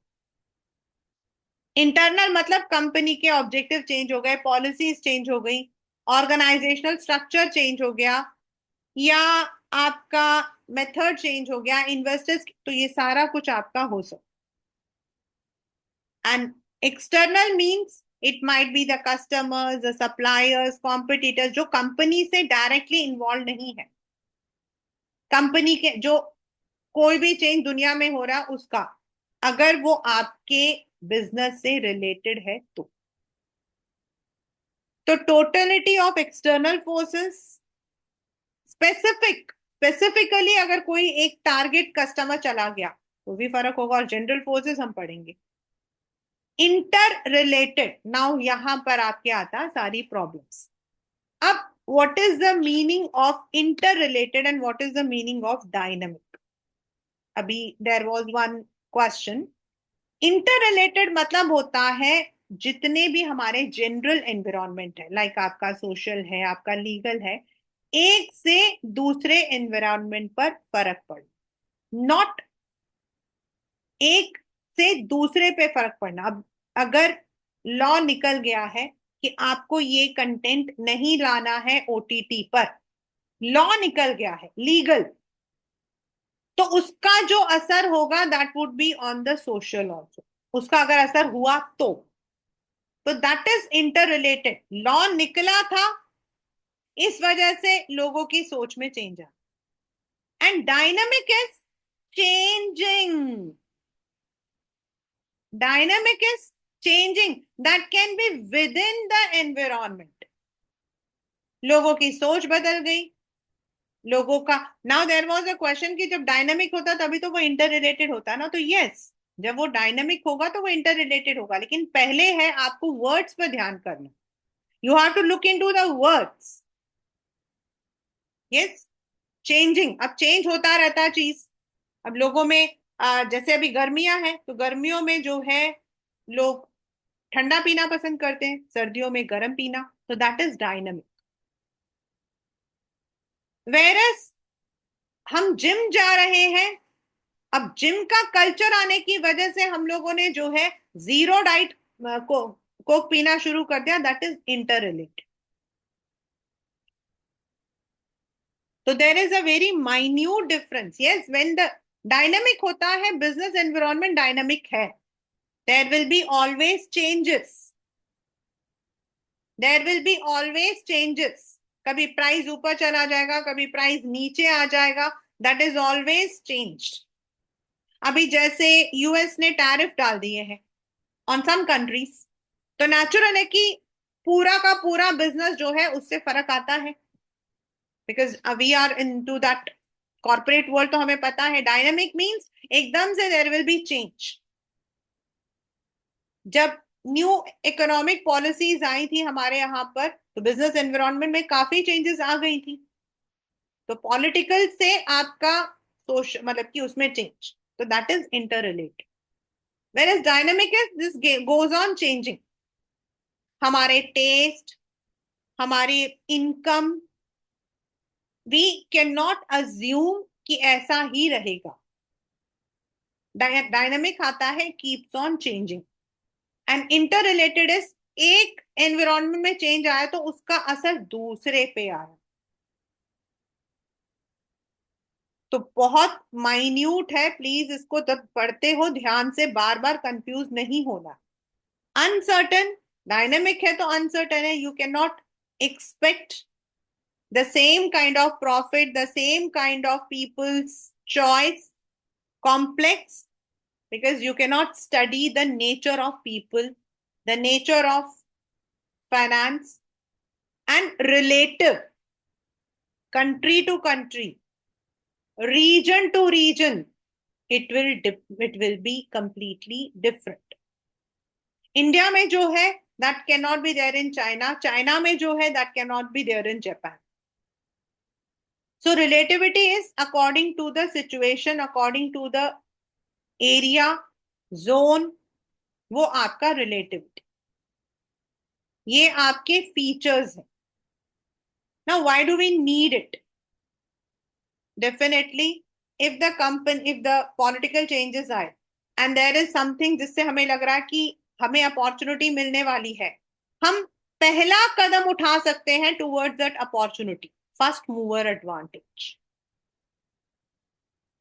Internal मतलब कंपनी के ऑब्जेक्टिव चेंज हो गए, पॉलिसीज चेंज हो गई, ऑर्गेनाइजेशनल स्ट्रक्चर चेंज हो गया, या आपका मेथड चेंज हो गया, इन्वेस्टर्स, तो ये सारा कुछ आपका हो सकता. And external means it might be the customers, the suppliers, competitors, जो कंपनी से डायरेक्टली इन्वॉल्व नहीं है, कंपनी के जो कोई भी चेंज दुनिया में हो रहा उसका, अगर वो आपके बिजनेस से रिलेटेड है तो. Totality of external forces, specifically अगर कोई एक टारगेट कस्टमर चला गया तो भी फर्क होगा, और जनरल फोर्सेस हम पढ़ेंगे. इंटर रिलेटेड, नाउ यहां पर आपके आता सारी प्रॉब्लम्स. अब what is the meaning of inter related and what is the meaning of dynamic? अभी there was one question. Inter related मतलब होता है जितने भी हमारे जनरल एनवायरनमेंट है, लाइक आपका सोशल है, आपका लीगल है, एक से दूसरे एनवायरनमेंट पर फर्क पड़े, नॉट एक से दूसरे पे फर्क पड़ना. अब अगर लॉ निकल गया है कि आपको ये कंटेंट नहीं लाना है ओटीटी पर, लॉ निकल गया है लीगल, तो उसका जो असर होगा that would be on the social also. उसका अगर असर हुआ तो that is inter related. Law निकला था, इस वजह से लोगों की सोच में चेंज आ. And dynamic is changing. Dynamic is changing, that can be within the environment. लोगों की सोच बदल गई, लोगों का. Now there was a question कि जब डायनामिक होता तभी तो वो इंटर रिलेटेड होता ना, तो यस, जब वो डायनामिक होगा तो वो इंटर रिलेटेड होगा, लेकिन पहले है आपको वर्ड्स पर ध्यान करना. You have to look into the words. Yes, changing, अब चेंज होता रहता है चीज. अब लोगों में जैसे अभी गर्मियां हैं तो गर्मियों में जो है लोग ठंडा पीना पसंद करते हैं, सर्दियों में गर्म पीना, तो दैट इज डायनामिक. वेरस हम जिम जा रहे हैं, अब जिम का कल्चर आने की वजह से हम लोगों ने जो है जीरो डाइट कोक पीना शुरू कर दिया, दैट इज इंटर रिलेटेड. तो there is a very minute difference. Yes, when the dynamic होता है, बिजनेस एनवायरनमेंट डायनामिक है, there will be always changes. There will be always changes. कभी प्राइस ऊपर चला जाएगा, कभी प्राइस नीचे आ जाएगा, दैट इज ऑलवेज चेंज्ड. अभी जैसे यूएस ने टैरिफ डाल दिए हैं ऑन सम कंट्रीज, तो नेचुरल है कि पूरा का पूरा बिजनेस जो है उससे फर्क आता है, because we are into that corporate world. तो हमें पता है डायनामिक मीन्स एकदम से देयर विल बी चेंज. जब न्यू इकोनॉमिक पॉलिसीज आई थी हमारे यहाँ पर, तो बिजनेस एनवायरनमेंट में काफी चेंजेस आ गई थी. तो पॉलिटिकल से आपका सोशल मतलब कि उसमें चेंज, तो that is inter related. Where is dynamic is this goes on changing. हमारे टेस्ट, हमारी income, we can not assume कि ऐसा ही रहेगा। डायनेमिक आता है keeps on changing, and interrelated is एक एनवायरमेंट में चेंज आया तो उसका असर दूसरे पे आया। तो बहुत माइन्यूट है, प्लीज इसको जब पढ़ते हो ध्यान से, बार बार कंफ्यूज नहीं होना। अनसर्टन, डायनेमिक है तो अनसर्टन है, you can not expect the same kind of profit, the same kind of people's choice. Complex, because you cannot study the nature of people, the nature of finance, and relative, country to country, region to region, it will be completely different. India में जो है that cannot be there in China, China में जो है that cannot be there in Japan. So relativity is according to the situation, according to the area, zone, वो आपका relativity, ये आपके फीचर्स हैं। Now why do we need it? Definitely if the company, if the political changes आए and there is something जिससे हमें लग रहा है कि हमें अपॉर्चुनिटी मिलने वाली है, हम पहला कदम उठा सकते हैं towards that opportunity, first mover advantage.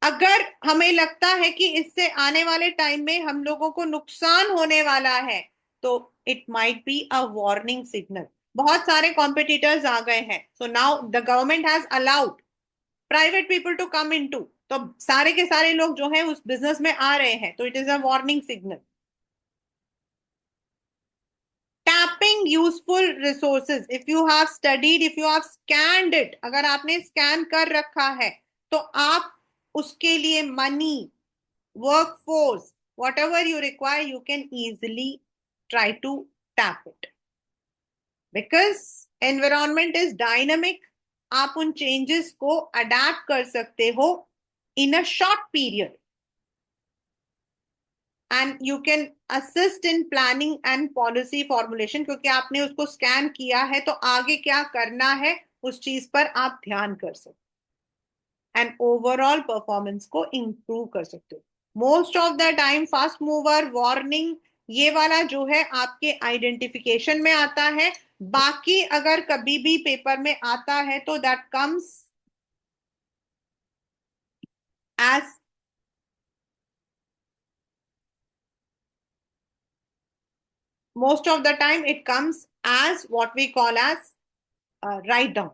अगर हमें लगता है कि इससे आने वाले टाइम में हम लोगों को नुकसान होने वाला है, तो it might be a warning signal. बहुत सारे कॉम्पिटिटर्स आ गए हैं, so now the government has allowed private people to come into, तो सारे के सारे लोग जो है उस बिजनेस में आ रहे हैं, तो it is a warning signal. Tapping useful resources, if you have studied, if you have scanned it, अगर आपने स्कैन कर रखा है तो आप उसके लिए money, workforce, whatever you require, you can easily try to tap it because environment is dynamic. आप उन changes को adapt कर सकते हो in a short period, and you can assist in planning and policy formulation, क्योंकि आपने उसको scan किया है तो आगे क्या करना है उस चीज पर आप ध्यान कर सकते, एंड ओवरऑल परफॉर्मेंस को इंप्रूव कर सकते हो। Most of the time fast mover, warning, ये वाला जो है आपके आइडेंटिफिकेशन में आता है। बाकी अगर कभी भी पेपर में आता है तो that comes as, most of the time it comes as what we call as write down.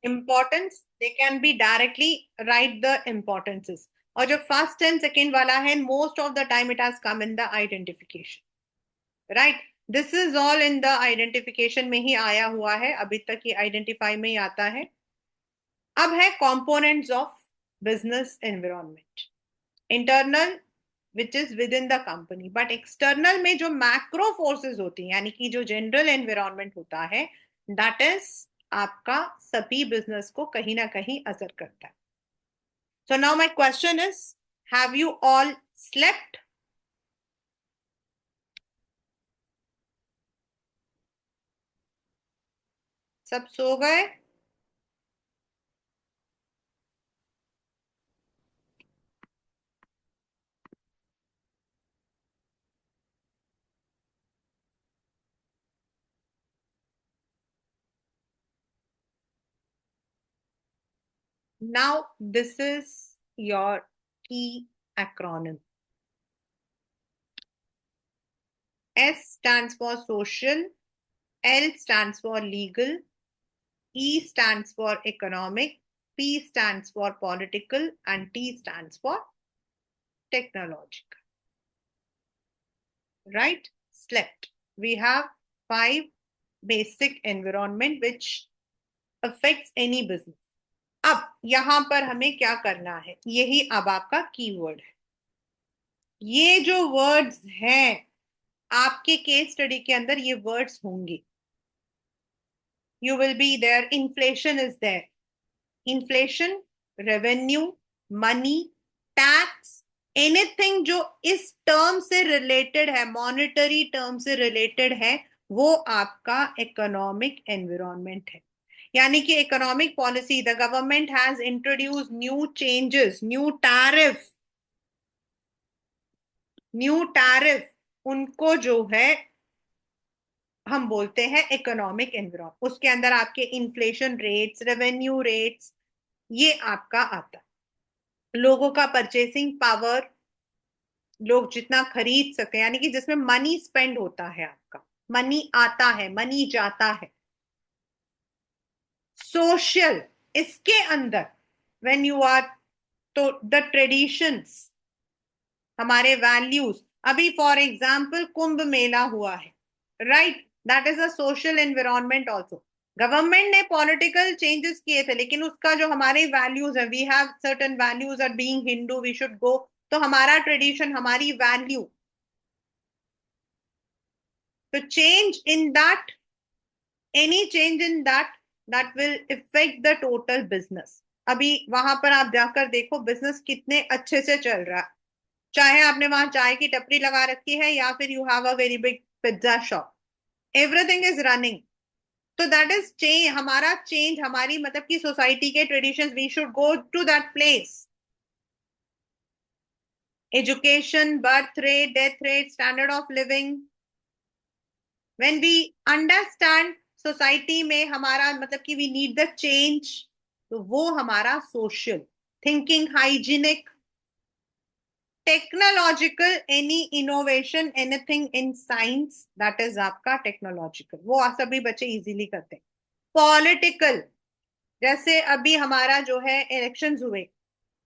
Importance, they can be directly write the importances, और जो फर्स्ट एंड सेकेंड वाला है most of the time it has come in the identification, right? This is all in the identification में ही आया हुआ है, अभी तक ये आइडेंटिफाई में ही आता है। अब है components of business environment. Internal which is with in the company, but external में जो मैक्रो फोर्सेस होती हैं, यानी कि जो जनरल एनवायरनमेंट होता है, दैट इज आपका सभी बिजनेस को कहीं ना कहीं असर करता है। So now my question is, have you all slept? सब सो गए? Now, this is your key acronym. S stands for social, L stands for legal, E stands for economic, P stands for political, and T stands for technological. Right? Slept. We have 5 basic environment which affects any business. अब यहां पर हमें क्या करना है, यही अब आपका कीवर्ड है। ये जो वर्ड्स हैं आपके केस स्टडी के अंदर ये वर्ड्स होंगे. You will be there. Inflation is there. Inflation, revenue, money, tax, anything जो इस टर्म से रिलेटेड है, मॉनेटरी टर्म से रिलेटेड है, वो आपका इकोनॉमिक एनवायरनमेंट है. यानी कि economic policy, the government has introduce new changes, new tariff, उनको जो है हम बोलते हैं इकोनॉमिक एनवायरनमेंट. उसके अंदर आपके इन्फ्लेशन रेट्स, रेवेन्यू रेट्स, ये आपका आता है. लोगों का परचेसिंग पावर, लोग जितना खरीद सके, यानी कि जिसमें मनी स्पेंड होता है, आपका मनी आता है, मनी जाता है. सोशल, इसके अंदर व्हेन यू आर, तो द ट्रेडिशंस, हमारे वैल्यूज. अभी फॉर एग्जाम्पल कुंभ मेला हुआ है, right? That is a social environment also. Government ने पॉलिटिकल चेंजेस किए थे, लेकिन उसका जो हमारे वैल्यूज है, we have certain values, are being Hindu we should go. तो हमारा ट्रेडिशन, हमारी वैल्यू, तो change in that, any change in that, that will effect the total business. अभी वहां पर आप जाकर देखो बिजनेस कितने अच्छे से चल रहा है. चाहे आपने वहां चाय की टपरी लगा रखी है या फिर you have a very big pizza shop, everything is running. तो दैट इज चेंज. हमारा चेंज, हमारी मतलब की सोसाइटी के traditions, we should go to that place. Education, birth rate, death rate, standard of living, when we understand society में हमारा मतलब कि वी नीड द चेंज, तो वो हमारा social. Thinking hygienic, technological, any innovation, anything in science, that is आपका technological. वो आप सभी बच्चे इजीली करते हैं. पॉलिटिकल, जैसे अभी हमारा जो है इलेक्शंस हुए,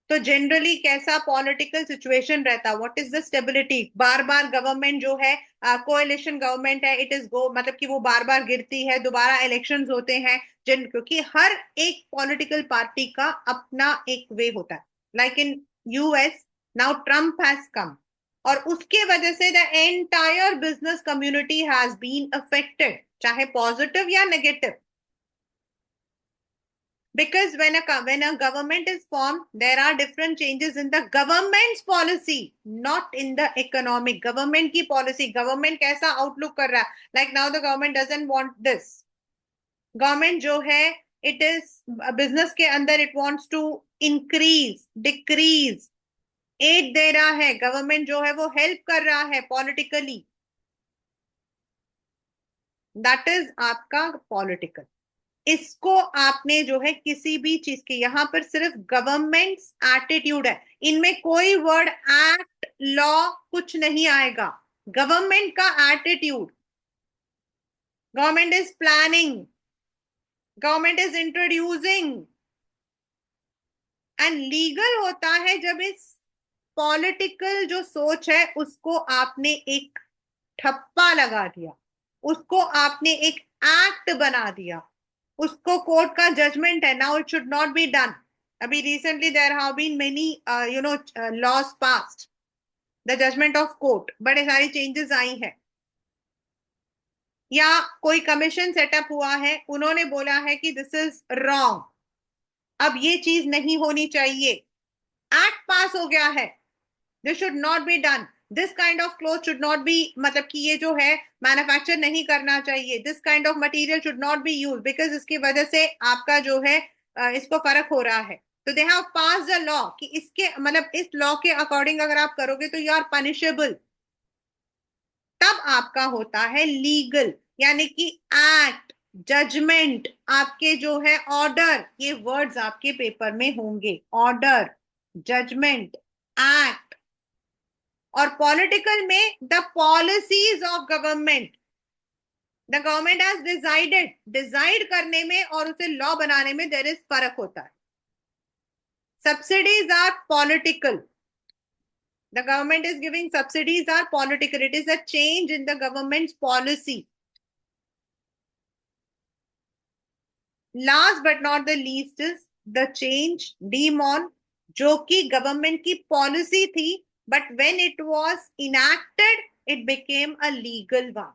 तो जनरली कैसा पॉलिटिकल सिचुएशन रहता, what is the stability. Bar bar government जो है, कोएलिशन गवर्नमेंट है, इट इज गो मतलब कि वो बार बार गिरती है, दोबारा इलेक्शंस होते हैं. जिन क्योंकि हर एक पॉलिटिकल पार्टी का अपना एक वे होता है. Like in US, now Trump has come, और उसके वजह से the entire business community has been affected, चाहे पॉजिटिव या negative. Because when a government is formed, there are different changes in the government's policy, not in the economic. Government की policy, government कैसा outlook कर रहा है. Like now the government doesn't want this. Government जो है, it is business के अंदर it wants to increase, decrease, aid दे रहा है. government जो है वो help कर रहा है politically. That is आपका political. इसको आपने जो है किसी भी चीज के, यहां पर सिर्फ गवर्नमेंट्स एटीट्यूड है, इनमें कोई वर्ड एक्ट, लॉ कुछ नहीं आएगा. गवर्नमेंट का attitude, government is planning, government is introducing. And legal होता है जब इस पॉलिटिकल जो सोच है उसको आपने एक ठप्पा लगा दिया, उसको आपने एक एक्ट बना दिया, उसको कोर्ट का जजमेंट है, now it should not be done. अभी recently there have been many laws passed, the judgment of court, बड़े सारी चेंजेस आई हैं. या कोई कमीशन सेटअप हुआ है, उन्होंने बोला है कि दिस इज रॉन्ग, अब ये चीज नहीं होनी चाहिए, एक्ट पास हो गया है, this should not be done, this kind of cloth should not B, मतलब कि ये जो है मैन्युफैक्चर नहीं करना चाहिए, this kind of material should not B use, because इसकी वजह से आपका जो है इसको फर्क हो रहा है. तो they have pass the law कि इसके मतलब इस लॉ के अकॉर्डिंग अगर आप करोगे तो यू आर पनिशेबल. तब आपका होता है लीगल, यानी कि एक्ट, जजमेंट, आपके जो है ऑर्डर, ये वर्ड्स आपके पेपर में होंगे. Order, judgment, act. और पॉलिटिकल में the policies of government, the government has decided, decide करने में और उसे लॉ बनाने में देयर इज फर्क होता है. Subsidies are political, the government is giving subsidies are political, it is a change in the government policy. Last but not the least is the change demon, जो कि गवर्नमेंट की policy थी, but when it was enacted it became a legal one.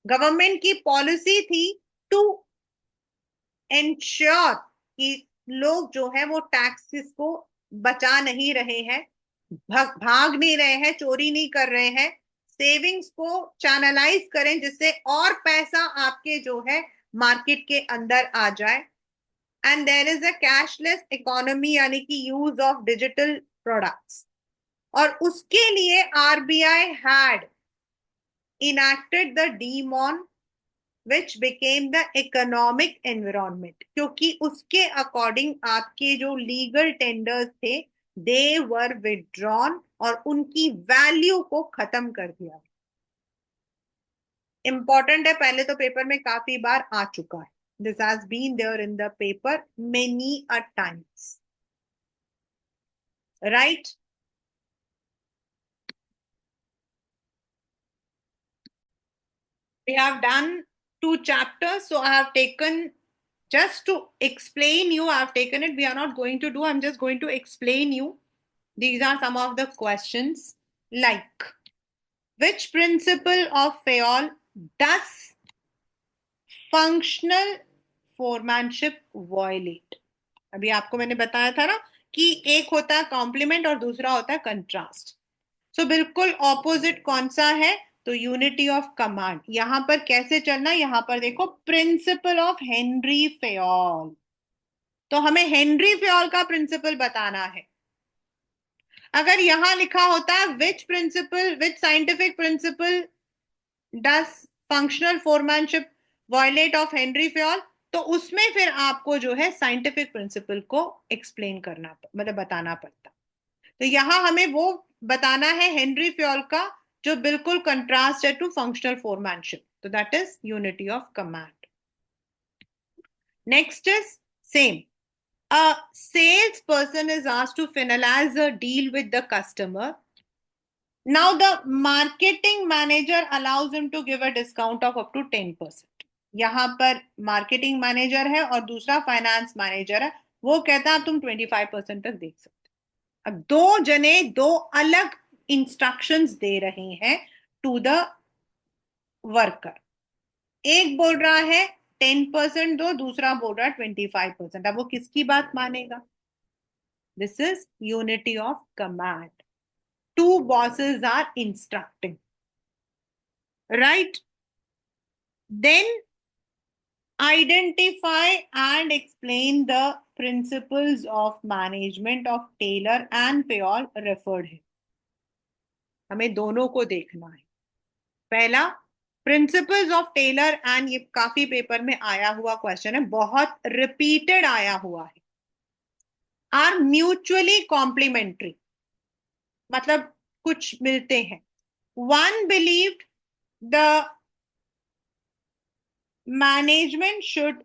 Government की policy थी to ensure कि लोग जो है वो टैक्सेस को बचा नहीं रहे हैं, भाग नहीं रहे हैं, चोरी नहीं कर रहे हैं, सेविंग्स को चैनलाइज करें जिससे और पैसा आपके जो है मार्केट के अंदर आ जाए। And there is a cashless economy, यानी कि यूज ऑफ डिजिटल प्रोडक्ट्स। और उसके लिए RBI had enacted the demon which became the economic environment, क्योंकि उसके अकॉर्डिंग आपके जो लीगल टेंडर्स थे दे वर विड्रॉन और उनकी वैल्यू को खत्म कर दिया। इंपॉर्टेंट है, पहले तो पेपर में काफी बार आ चुका है। This has been there in the paper many a times, right? We have done 2 chapters, so I have taken, just to explain you, I have taken it. We are not going to do, I'm just going to explain you. These are some of the questions, like which principle of Fayol does functional foremanship violate? अभी आपको मैंने बताया था ना कि एक होता है कॉम्प्लीमेंट और दूसरा होता है कंट्रास्ट। सो बिल्कुल ऑपोजिट कौन सा है? तो यूनिटी ऑफ कमांड। यहां पर कैसे चलना, यहां पर देखो प्रिंसिपल ऑफ हेनरी फेयोल। तो हमें हेनरी फेयोल का प्रिंसिपल बताना है। अगर यहां लिखा होता है which principle, which scientific principle does functional foremanship violate of Henri Fayol, तो उसमें फिर आपको जो है साइंटिफिक प्रिंसिपल को एक्सप्लेन करना, मतलब बताना पड़ता। तो यहां हमें वो बताना है हेनरी फेयोल का जो बिल्कुल कंट्रास्ट है टू फंक्शनल फोरमैनशिप, तो that is unity of command. Next is same, a salesperson is asked to finalize a deal with the customer. Now the marketing manager allows him to give a discount of up to 10%. यहां पर marketing manager है और दूसरा finance manager है, वो कहता है तुम 25% तक देख सकते। अब दो जने दो अलग इंस्ट्रक्शंस दे रहे हैं टू द वर्कर। एक बोल रहा है 10% दो, दूसरा बोल रहा है 25%। अब वो किसकी बात मानेगा? This is unity of command. Two bosses are instructing, right? Then identify and explain the principles of management of Taylor and Fayol referred him. हमें दोनों को देखना है। पहला, प्रिंसिपल्स ऑफ टेलर एंड, ये काफी पेपर में आया हुआ क्वेश्चन है, बहुत रिपीटेड आया हुआ है। आर म्यूचुअली कॉम्प्लीमेंट्री, मतलब कुछ मिलते हैं। One believed the management should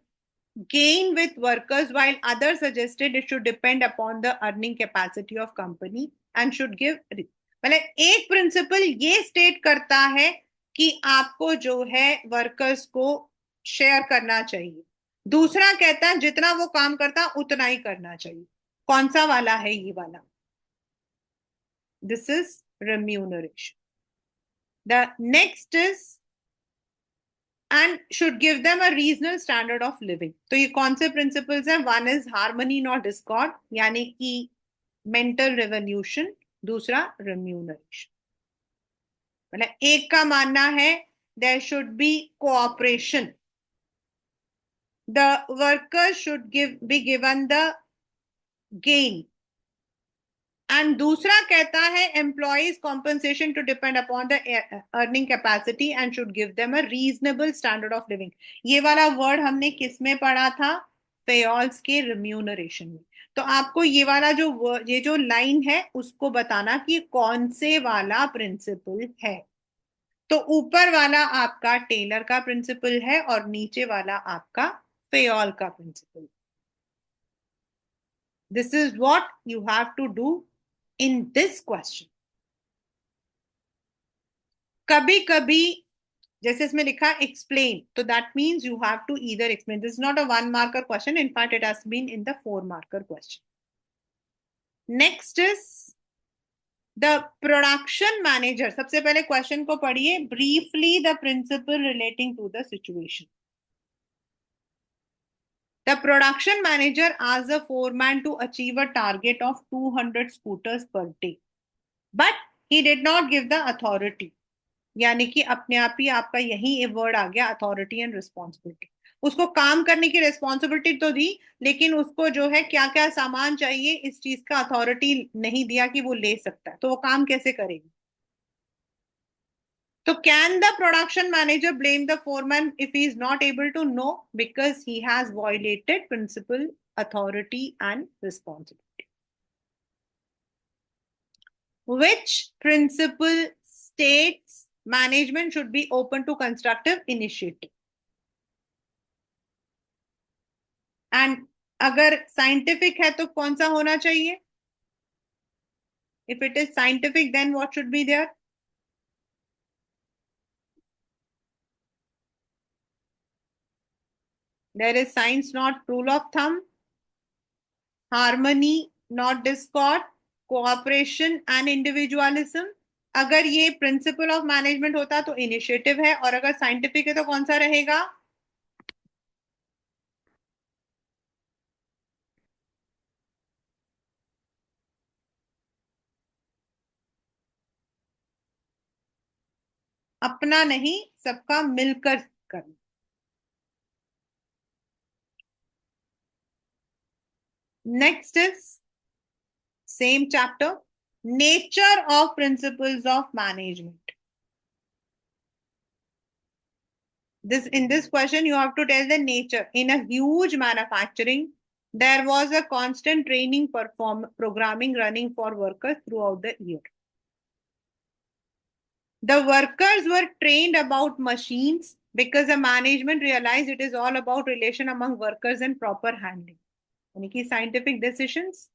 gain with workers while others suggested it should depend upon the earning capacity of company and should give, मतलब एक प्रिंसिपल ये स्टेट करता है कि आपको जो है वर्कर्स को शेयर करना चाहिए, दूसरा कहता है जितना वो काम करता उतना ही करना चाहिए। कौन सा वाला है? ये वाला। This is remuneration. The next is and should give them a reasonable standard of living. तो ये कौन से प्रिंसिपल्स हैं? One is harmony not discord, यानी कि मेंटल रेवोल्यूशन, दूसरा रेम्यूनरेशन। मतलब एक का मानना है there should be cooperation, the worker should be given the gain, and दूसरा कहता है employees compensation to depend upon the earning capacity and should give them a reasonable standard of living. ये वाला वर्ड हमने किस में पढ़ा था? फेयोल्स के रिम्यूनरेशन में। तो आपको ये वाला ये जो लाइन है उसको बताना कि कौन से वाला प्रिंसिपल है। तो ऊपर वाला आपका टेलर का प्रिंसिपल है और नीचे वाला आपका फेयोल का principle. This is what you have to do in this question. कभी कभी जैसे इसमें लिखा explain, तो that means you have to either explain. This is not a 1 marker question. In fact, it has been in the 4 marker question. Next is the production manager, सबसे पहले question को पढ़िए, briefly the principle relating to the situation. The production manager asked the foreman to achieve a target of 200 scooters per day, but he did not give the authority। यानी कि अपने आप ही आपका यही वर्ड आ गया, अथॉरिटी एंड रिस्पॉन्सिबिलिटी। उसको काम करने की रिस्पॉन्सिबिलिटी तो दी, लेकिन उसको जो है क्या क्या सामान चाहिए इस चीज का अथॉरिटी नहीं दिया कि वो ले सकता है, तो वो काम कैसे करेगी। तो can the production manager blame the foreman if he is not able to know, because he has violated principle, authority and responsibility. Which principle states management should be open to constructive initiative? And अगर scientific है तो कौन सा होना चाहिए? If it is scientific, then what should be there? There is science, not rule of thumb, harmony, not discord, cooperation and individualism। अगर ये principal of management होता तो इनिशिएटिव है, और अगर साइंटिफिक है तो कौन सा रहेगा? अपना नहीं, सबका मिलकर करना। Next is same chapter, nature of principles of management। In this question you have to tell the nature। In a huge manufacturing, there was a constant training programming running for workers throughout the year। The workers were trained about machines because the management realized it is all about relation among workers and proper handling, यानी कि scientific decisions।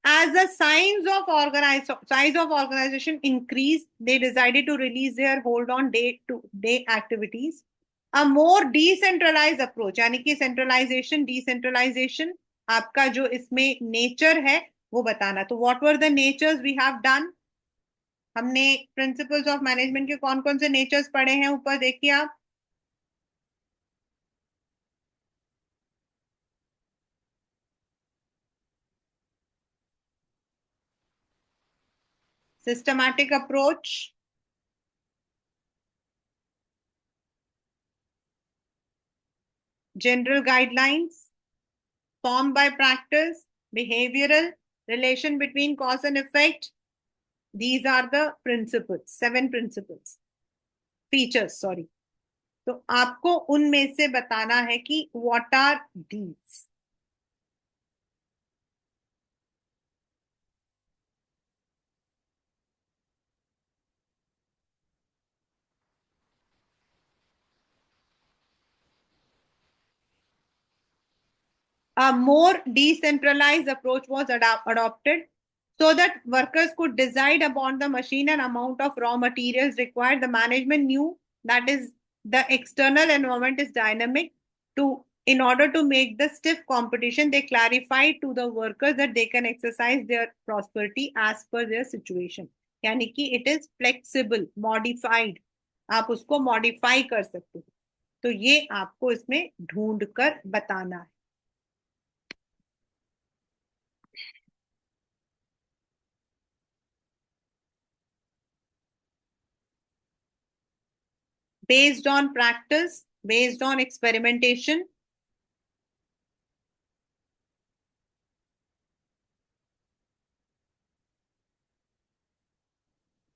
As the size of organization increased, they decided to release their hold on day-to-day activities। A more decentralized approach, यानी कि centralization, decentralization, आपका जो इसमें nature है वो बताना। तो what were the natures we have done? हमने principles of management के कौन कौन से natures पढ़े हैं, ऊपर देखिए आप। Systematic approach, general guidelines, formed by practice, behavioral, relation between cause and effect। These are the principles, 7 principles, features, sorry। तो आपको उनमें से बताना है कि what are these। A more decentralized approach was adopted so that workers could decide upon the machine and amount of raw materials required। The management knew that is the external environment is dynamic, to in order to make the stiff competition they clarified to the workers that they can exercise their prosperity as per their situation। यानी कि it is flexible, modified, आप उसको modify कर सकते हो। तो ये आपको इसमें ढूंढ कर बताना है। Based on practice, based on experimentation।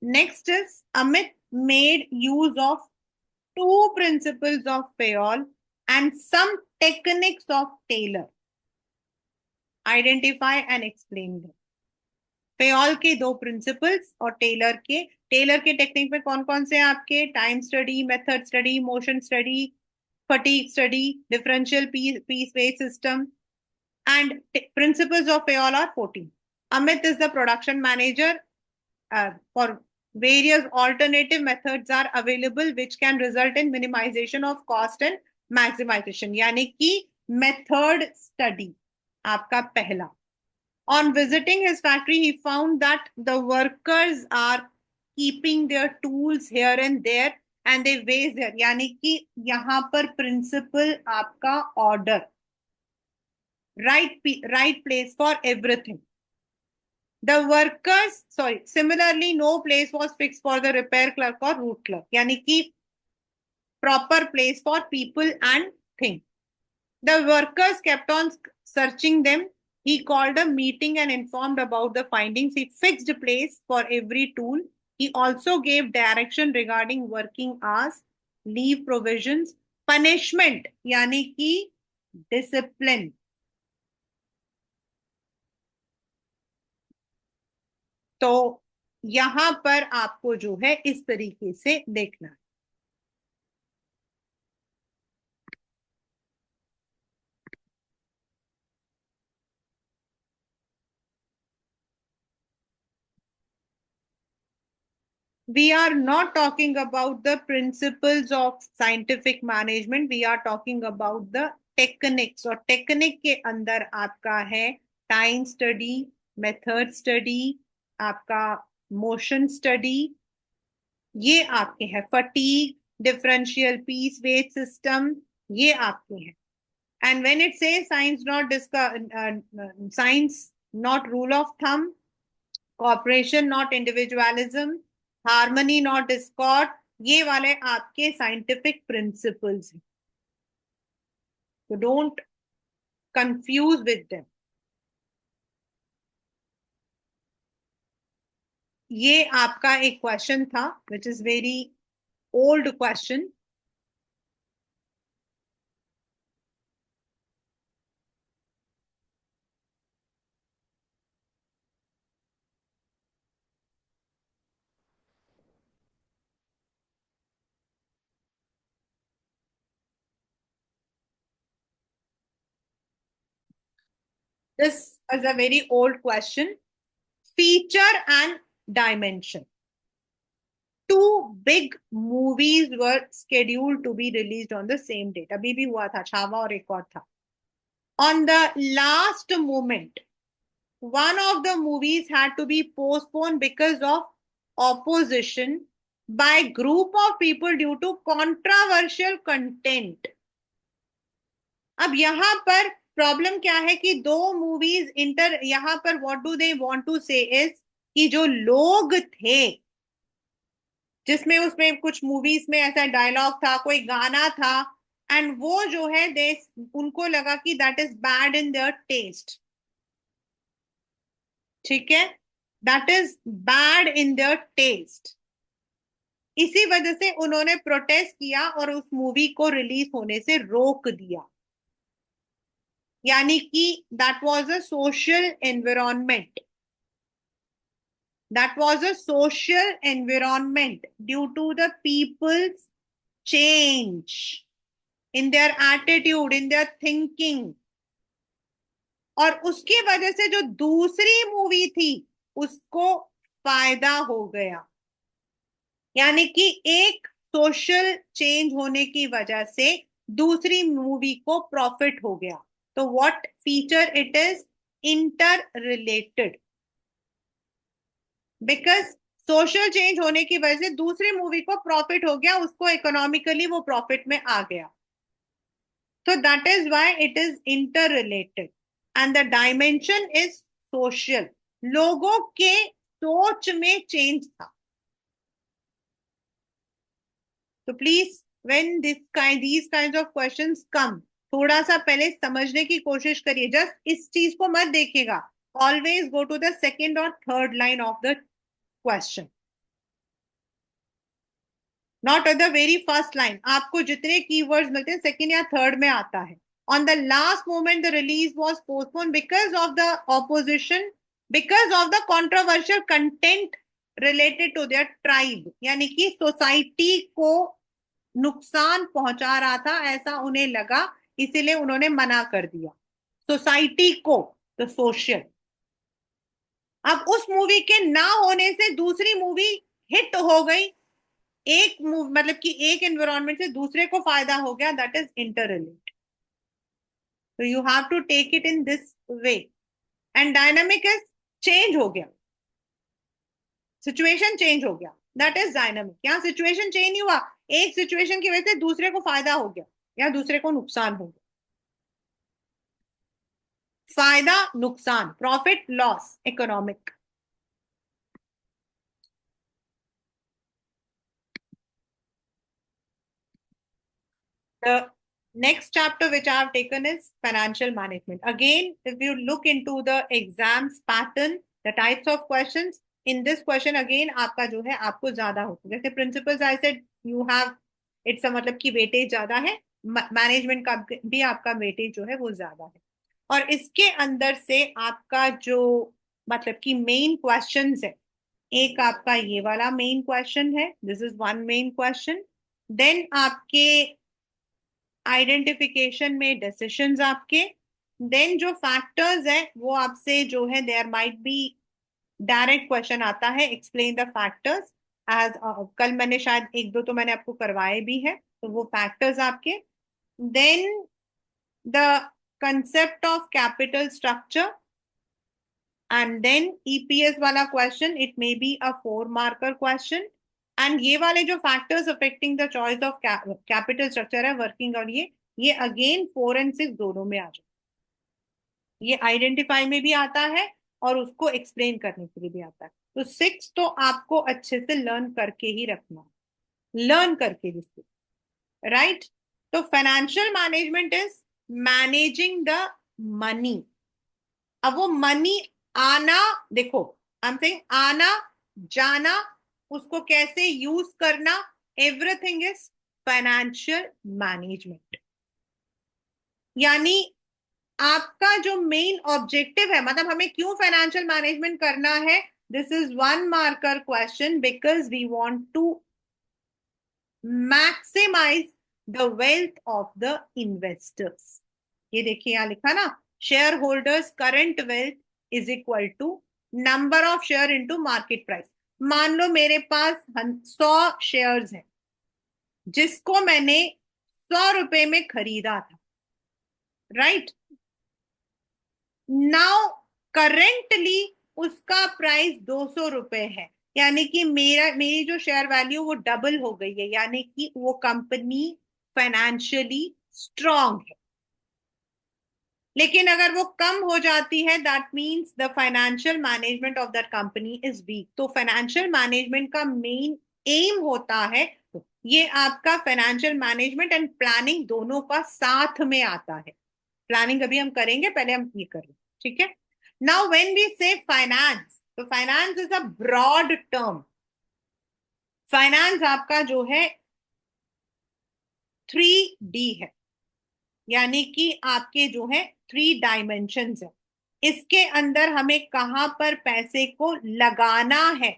Next is Amit made use of 2 principles of Fayol and some techniques of Taylor। Identify and explain them। Fayol के 2 प्रिंसिपल्स और टेलर के टेक्निक में कौन कौन से आपके? Time study, method study, motion study, fatigue study, differential piece wage system. And principles of Fayol are 14। Amit is the production manager। For various alternative methods are available which can result in minimization of cost and maximization। यानी कि method study आपका पहला। On visiting his factory, he found that the workers are keeping their tools here and there and they waste there. यानी कि यहाँ पर principle आपका order, right place for everything. The workers, sorry, similarly, no place was fixed for the repair clerk or route clerk. यानी कि proper place for people and things. The workers kept on searching them. He called a meeting and informed about the findings. He fixed a place for every tool. He also gave direction regarding working hours, leave provisions, punishment, यानी कि discipline. तो यहां पर आपको जो है इस तरीके से देखना है. We are not talking about the principles of scientific management. We are talking about the techniques. और टेक्निक के अंदर आपका है टाइम स्टडी, मेथड स्टडी, आपका मोशन स्टडी, ये आपके हैं fatigue, differential piece wage system, ये आपके हैं. And when it says science not science not rule of thumb, cooperation not individualism, harmony not discord, ये वाले आपके scientific principles हैं. So don't confuse with them. ये आपका एक क्वेश्चन था which is very old question. This is a very old question. Feature and dimension. Two big movies were scheduled to be released on the same date. अभी भी हुआ था, छावा और एक और था. On the last moment, one of the movies had to be postponed because of opposition by group of people due to controversial content. अब यहां पर प्रॉब्लम क्या है कि दो मूवीज इंटर, यहां पर what do they want to say is कि जो लोग थे, जिसमें उसमें कुछ मूवीज में ऐसा डायलॉग था, कोई गाना था, एंड वो जो है दे उनको लगा कि that is bad in their taste. ठीक है, that is bad in their taste. इसी वजह से उन्होंने प्रोटेस्ट किया और उस मूवी को रिलीज होने से रोक दिया. यानी कि that was a social environment, that was a social environment due to the people's change in their attitude, in their thinking. और उसकी वजह से जो दूसरी मूवी थी उसको फायदा हो गया. यानी कि एक सोशल चेंज होने की वजह से दूसरी मूवी को प्रॉफिट हो गया. तो what feature it is? Inter related. Because social change होने की वजह से दूसरी मूवी को प्रॉफिट हो गया, उसको इकोनॉमिकली वो प्रॉफिट में आ गया. तो that is why it is inter related and the dimension is social. लोगों के सोच में चेंज था. तो please when these kinds of questions come, थोड़ा सा पहले समझने की कोशिश करिए. जस्ट इस चीज को मत देखिएगा. Always go to the second और third line of the question, not at the very first line. आपको जितने कीवर्ड्स मिलते हैं सेकेंड या थर्ड में आता है. On the last moment the release was postpone because of the opposition, because of the controversial content related to their tribe. यानी कि सोसाइटी को नुकसान पहुंचा रहा था ऐसा उन्हें लगा, इसीलिए उन्होंने मना कर दिया. सोसाइटी को, तो सोशल. अब उस मूवी के ना होने से दूसरी मूवी हिट हो गई. एक मतलब कि एक एनवायरनमेंट से दूसरे को फायदा हो गया. That is inter relate. So you have to take it in this way. And dynamic is change हो गया, सिचुएशन चेंज हो गया, दैट इज डायनामिक। यहाँ सिचुएशन चेंज नहीं हुआ, एक सिचुएशन की वजह से दूसरे को फायदा हो गया या दूसरे को नुकसान हो गया। फायदा नुकसान, profit loss, economic. The next chapter which I have taken is financial management. Again, if you look into the exams pattern, the types of questions, in this question again आपका जो है आपको ज्यादा होता है। जैसे principles I said you have, it's मतलब कि वेटेज ज्यादा है, मैनेजमेंट का भी आपका वेटेज जो है वो ज्यादा है। और इसके अंदर से आपका जो मतलब कि मेन क्वेश्चंस है, एक आपका ये वाला मेन क्वेश्चन है, this is one main question. Then आपके आइडेंटिफिकेशन में डिसीशंस आपके, देन जो फैक्टर्स है वो आपसे जो है there might be direct question आता है, एक्सप्लेन द फैक्टर्स एज, कल मैंने शायद एक दो तो मैंने आपको करवाए भी है, तो वो फैक्टर्स आपके। Then the concept of capital structure, and then EPS वाला question, it may be a 4 marker question. And ये वाले जो factors affecting the choice of capital structure है वर्किंग, और ये अगेन 4 और 6 दोनों में आ जाए, ये आइडेंटिफाई में भी आता है और उसको एक्सप्लेन करने के लिए भी आता है। तो 6 तो आपको अच्छे से लर्न करके ही रखना, लर्न करके जिसको, राइट। तो financial management is managing the money. अब वो मनी आना, देखो आई एम सेइंग आना जाना, उसको कैसे यूज करना, एवरीथिंग इज फाइनेंशियल मैनेजमेंट। यानी आपका जो मेन ऑब्जेक्टिव है, मतलब हमें क्यों फाइनेंशियल मैनेजमेंट करना है, this is 1 marker question because we want to maximise the wealth of the investors. ये देखिए यहां लिखा ना, shareholders current wealth is equal to number of share into market price. मान लो मेरे पास 100 शेयर्स हैं जिसको मैंने 100 रुपए में खरीदा था, राइट। नाउ करेंटली उसका प्राइस 200 रुपए है, यानी कि मेरी जो शेयर वैल्यू वो डबल हो गई है, यानी कि वो कंपनी फाइनेंशियली स्ट्रांग है। लेकिन अगर वो कम हो जाती है, that means the financial management of that company is weak. तो फाइनेंशियल मैनेजमेंट का मेन एम होता है, ये आपका फाइनेंशियल मैनेजमेंट एंड प्लानिंग दोनों का साथ में आता है। प्लानिंग अभी हम करेंगे, पहले हम ये करें, ठीक है। Now when we say finance, तो finance is a broad term. Finance आपका जो है 3D है, यानी कि आपके जो है 3 डायमेंशंस है। इसके अंदर हमें कहां पर पैसे को लगाना है,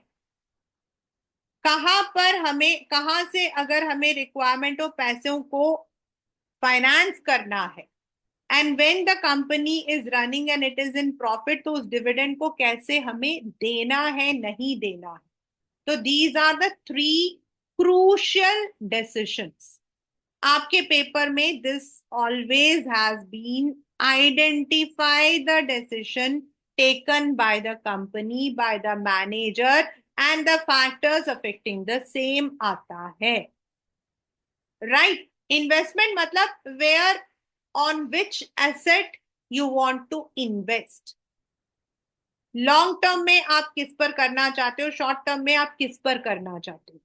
कहां पर हमें, कहां से अगर हमें रिक्वायरमेंट हो पैसों को फाइनेंस करना है, and when the company is running and it is in profit, तो उस डिविडेंड को कैसे हमें देना है, नहीं देना है। तो these are the 3 crucial decisions आपके पेपर में। This always has been identify the decision taken by the company, by the manager and the factors affecting the same आता है, राइट। इन्वेस्टमेंट मतलब where, on which asset you want to invest. Long term में आप किस पर करना चाहते हो, शॉर्ट टर्म में आप किस पर करना चाहते हो।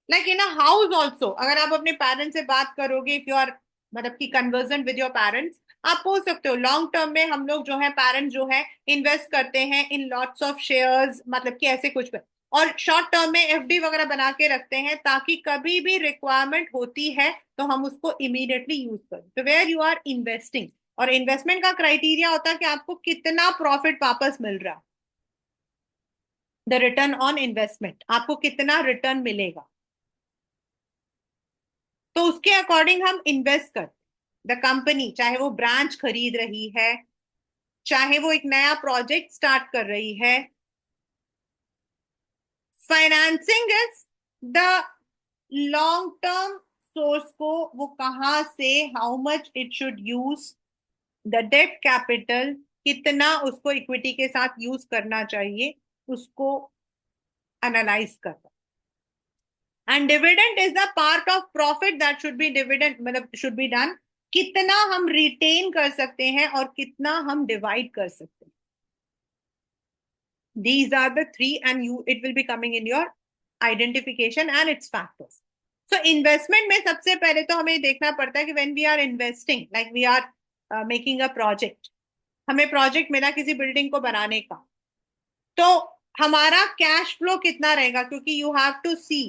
Like in a house also, अगर आप अपने पेरेंट्स से बात करोगे, इफ यू आर मतलब कि कन्वर्जेंट विद योर पेरेंट्स, आप पूछ सकते हो लॉन्ग टर्म में हम लोग जो है पेरेंट्स जो है इन्वेस्ट करते हैं इन लॉट्स ऑफ शेयर्स, मतलब कि ऐसे कुछ पे, और शॉर्ट टर्म में एफडी वगैरह बना के रखते हैं ताकि कभी भी रिक्वायरमेंट होती है तो हम उसको इमीडिएटली यूज करें। तो वेयर यू आर इन्वेस्टिंग, और इन्वेस्टमेंट का क्राइटेरिया होता है कि आपको कितना प्रॉफिट वापस मिल रहा है, द रिटर्न ऑन इन्वेस्टमेंट, आपको कितना रिटर्न मिलेगा, तो उसके अकॉर्डिंग हम इन्वेस्ट करते। द कंपनी चाहे वो ब्रांच खरीद रही है, चाहे वो एक नया प्रोजेक्ट स्टार्ट कर रही है, financing is the long term source को, वो कहां से, how much it should use the debt capital, कितना उसको इक्विटी के साथ यूज करना चाहिए, उसको एनालाइज करना। And dividend is the part of profit that should B dividend, मतलब शुड बी डन। कितना हम रिटेन कर सकते हैं और कितना हम डिवाइड कर सकते हैं। These are the three, and you it will be coming in your identification and its factors. So investment में सबसे पहले तो हमें देखना पड़ता है कि when we are investing, like we are making a project, हमें प्रोजेक्ट मिला किसी बिल्डिंग को बनाने का, तो हमारा कैश फ्लो कितना रहेगा, क्योंकि यू हैव टू सी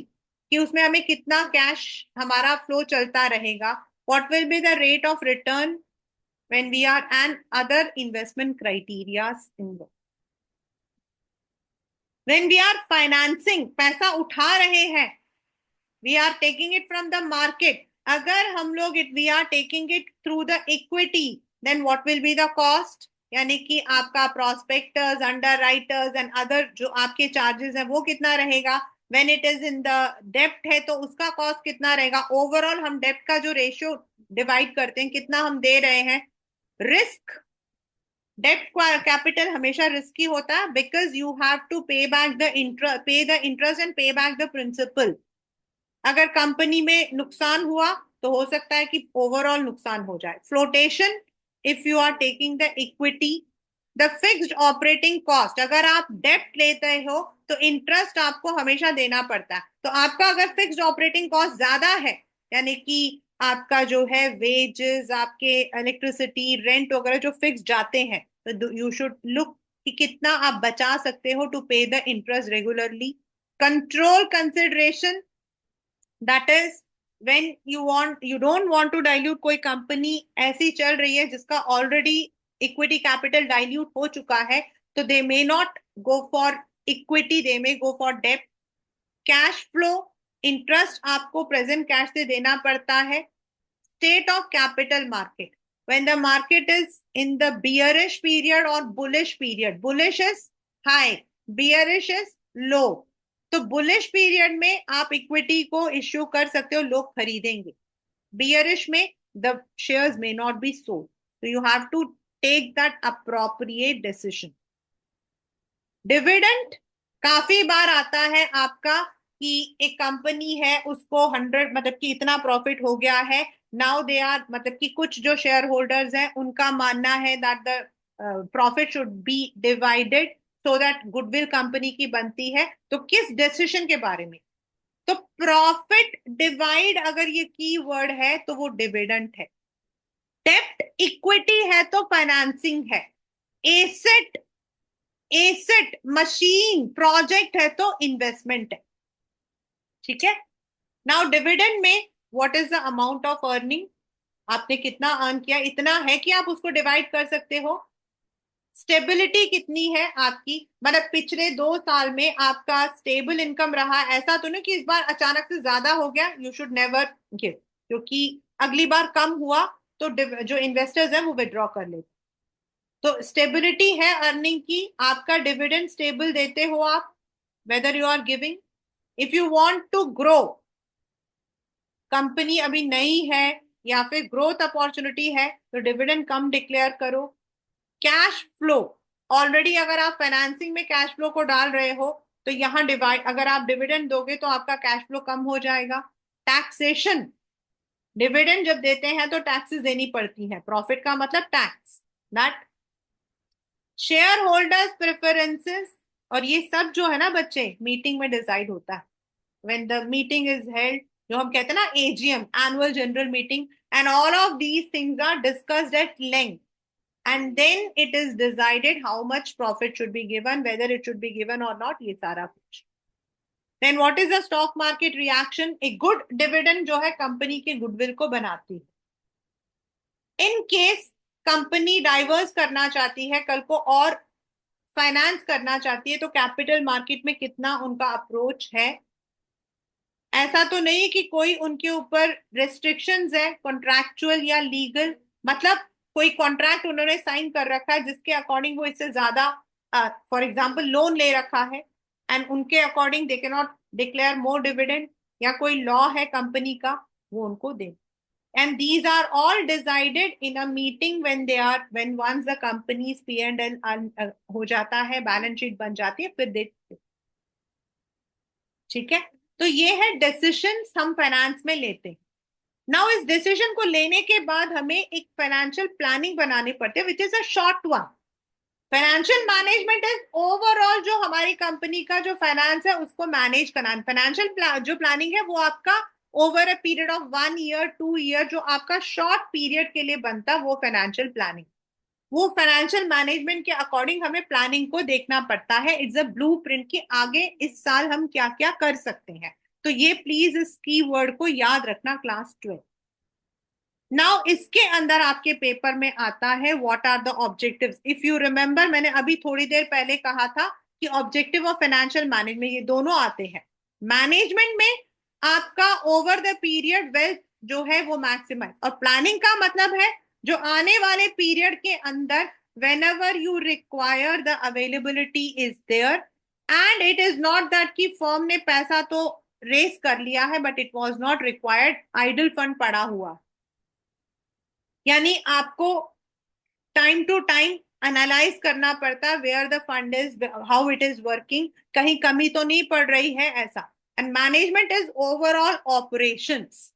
कि उसमें हमें कितना कैश हमारा फ्लो चलता रहेगा. What will be the rate of return when we are and other investment criterias involve. When we are financing, पैसा उठा रहे हैं, we are taking it from the market. अगर हम लोग we are taking it through the equity, then what will be the cost? यानी कि आपका prospectors, underwriters and other जो आपके charges हैं वो कितना रहेगा. When it is in the debt है तो उसका cost कितना रहेगा. Overall हम debt का जो ratio divide करते हैं, कितना हम दे रहे हैं. Risk, डेट कैपिटल हमेशा रिस्की होता है, बिकॉज यू हैव टू पे बैक द इंटरेस्ट एंड पे बैक द प्रिंसिपल. अगर कंपनी में नुकसान हुआ तो हो सकता है कि ओवरऑल नुकसान हो जाए. Flotation, if you are taking the equity. The fixed operating cost, अगर आप डेट लेते हो तो इंटरेस्ट आपको हमेशा देना पड़ता है. तो आपका अगर फिक्स्ड ऑपरेटिंग कॉस्ट ज्यादा है, यानी कि आपका जो है वेजेस, आपके इलेक्ट्रिसिटी, रेंट वगैरह जो फिक्स जाते हैं, तो यू शुड लुक कि कितना आप बचा सकते हो to pay the interest regularly. Control consideration, that is when you don't want to dilute. कोई कंपनी ऐसी चल रही है जिसका ऑलरेडी इक्विटी कैपिटल डाइल्यूट हो चुका है, तो they may not go for equity, they may go for debt. Cash flow, interest आपको प्रेजेंट कैश से देना पड़ता है. State of capital market, when the market is in the bearish period or bullish period. Bullish is high, bearish is low. तो bullish period में आप equity को issue कर सकते हो, लोग खरीदेंगे. bearish में the shares may not be sold, so you have to take that appropriate decision. Dividend काफी बार आता है आपका कि एक कंपनी है, उसको 100 मतलब कि इतना प्रॉफिट हो गया है, नाउ दे आर, मतलब कि कुछ जो शेयर होल्डर्स हैं उनका मानना है that the profit should be divided so that goodwill company की बनती है. तो किस डिसीजन के बारे में, तो प्रॉफिट डिवाइड अगर ये की वर्ड है तो वो डिविडेंड है. डेब्ट इक्विटी है तो फाइनेंसिंग है. एसेट, एसेट मशीन प्रोजेक्ट है तो इन्वेस्टमेंट है. ठीक है. नाउ डिविडेंड में what is the amount of earning, आपने कितना अर्न किया, इतना है कि आप उसको डिवाइड कर सकते हो. स्टेबिलिटी कितनी है आपकी, मतलब पिछले 2 साल में आपका स्टेबल इनकम रहा, ऐसा तो नहीं कि इस बार अचानक से ज्यादा हो गया. यू शुड नेवर गिव, क्योंकि अगली बार कम हुआ तो जो इन्वेस्टर्स हैं वो विड्रॉ कर लेते. तो स्टेबिलिटी है अर्निंग की, आपका डिविडेंड स्टेबल देते हो आप, whether you are giving. If you want to grow, company अभी नई है या फिर ग्रोथ अपॉर्चुनिटी है, तो डिविडेंड कम डिक्लेयर करो. कैश फ्लो, ऑलरेडी अगर आप फाइनेंसिंग में कैश फ्लो को डाल रहे हो तो यहां डिवाइड, अगर आप डिविडेंड दोगे तो आपका कैश फ्लो कम हो जाएगा. टैक्सेशन, डिविडेंड जब देते हैं तो टैक्सेस देनी पड़ती है, प्रॉफिट का मतलब tax. That share holders preferences, और ये सब जो है ना बच्चे मीटिंग में डिसाइड होता है. When the meeting is held, जो हम कहते हैं ना AGM, annual general meeting, and all of these things are discussed at length, and then it is decided how much profit should be given, whether it should be given or not, ये सारा कुछ. then what is the stock market reaction? a good dividend जो है company के goodwill को बनाती है. In case company diverse करना चाहती है कल को और फाइनेंस करना चाहती है, तो कैपिटल मार्केट में कितना उनका अप्रोच है. ऐसा तो नहीं कि कोई उनके ऊपर रेस्ट्रिक्शंस है कॉन्ट्रैक्चुअल या लीगल, मतलब कोई कॉन्ट्रैक्ट उन्होंने साइन कर रखा है जिसके अकॉर्डिंग वो इससे ज्यादा, फॉर एग्जांपल लोन ले रखा है, एंड उनके according they can not declare more dividend, या कोई लॉ है कंपनी का वो उनको दे. and these are all decided in a meeting when once the company's P&L हो जाता है, बैलेंस शीट बन जाती है, फिर दे, ठीक है। तो ये है डिसीजन हम फाइनेंस में लेते हैं। नाउ इस डिसीजन को लेने के बाद हमें एक फाइनेंशियल प्लानिंग बनानी पड़ती है which is a short one. Financial management is overall जो हमारी कंपनी का जो फाइनेंस है उसको मैनेज करना। फाइनेंशियल जो प्लानिंग है वो आपका over a period of 1 year 2 year जो आपका शॉर्ट पीरियड के लिए बनता है वो फाइनेंशियल प्लानिंग। वो फाइनेंशियल मैनेजमेंट के अकॉर्डिंग हमें प्लानिंग को देखना पड़ता है। इट्स अ ब्लूप्रिंट कि आगे इस साल हम क्या क्या कर सकते हैं। तो ये प्लीज इस कीवर्ड को याद रखना क्लास 12। नाउ इसके अंदर आपके पेपर में आता है what are the objectives. If you remember मैंने अभी थोड़ी देर पहले कहा था कि ऑब्जेक्टिव ऑफ फाइनेंशियल मैनेजमेंट ये दोनों आते हैं। मैनेजमेंट में आपका ओवर द पीरियड वेल्थ जो है वो मैक्सिमाइज, और प्लानिंग का मतलब है जो आने वाले पीरियड के अंदर whenever you require the availability is there and it is not that कि फर्म ने पैसा तो रेस कर लिया है but it was not required, idle fund पड़ा हुआ। यानी आपको टाइम टू टाइम एनालाइज करना पड़ता है where the fund is, how it is working, कहीं कमी तो नहीं पड़ रही है ऐसा। And management is overall operations.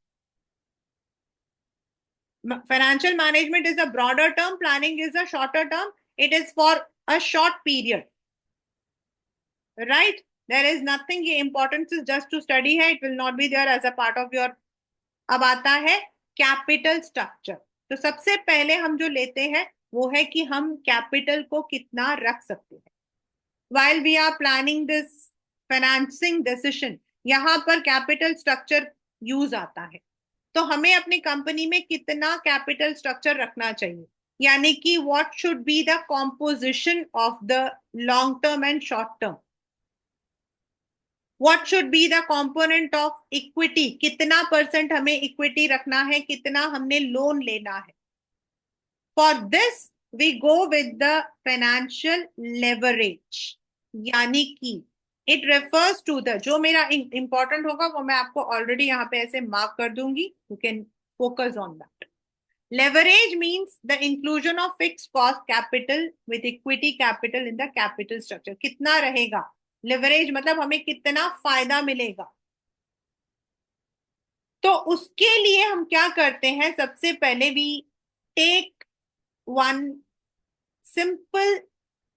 Financial management is a broader term, planning is a shorter term. It is for a short period, right? There is nothing, ये importance is just to study है, it will not be there as a part of your। अब आता है capital structure. तो सबसे पहले हम जो लेते हैं वो है कि हम कैपिटल को कितना रख सकते हैं। while we are planning this financing decision, यहाँ पर कैपिटल स्ट्रक्चर यूज आता है। तो हमें अपनी कंपनी में कितना कैपिटल स्ट्रक्चर रखना चाहिए, यानी कि what should be the composition of the long term and short term. What should be the component of equity, कितना परसेंट हमें इक्विटी रखना है, कितना हमने लोन लेना है। For this we go with the financial leverage, यानी कि इट रेफर्स टू द, जो मेरा इंपॉर्टेंट होगा वो मैं आपको ऑलरेडी यहाँ पे ऐसे मार्क कर दूंगी, you can focus on that. Leverage means the inclusion of fixed cost capital with equity capital in the capital structure। कितना रहेगा leverage, मतलब हमें कितना फायदा मिलेगा। तो उसके लिए हम क्या करते हैं, सबसे पहले we take one simple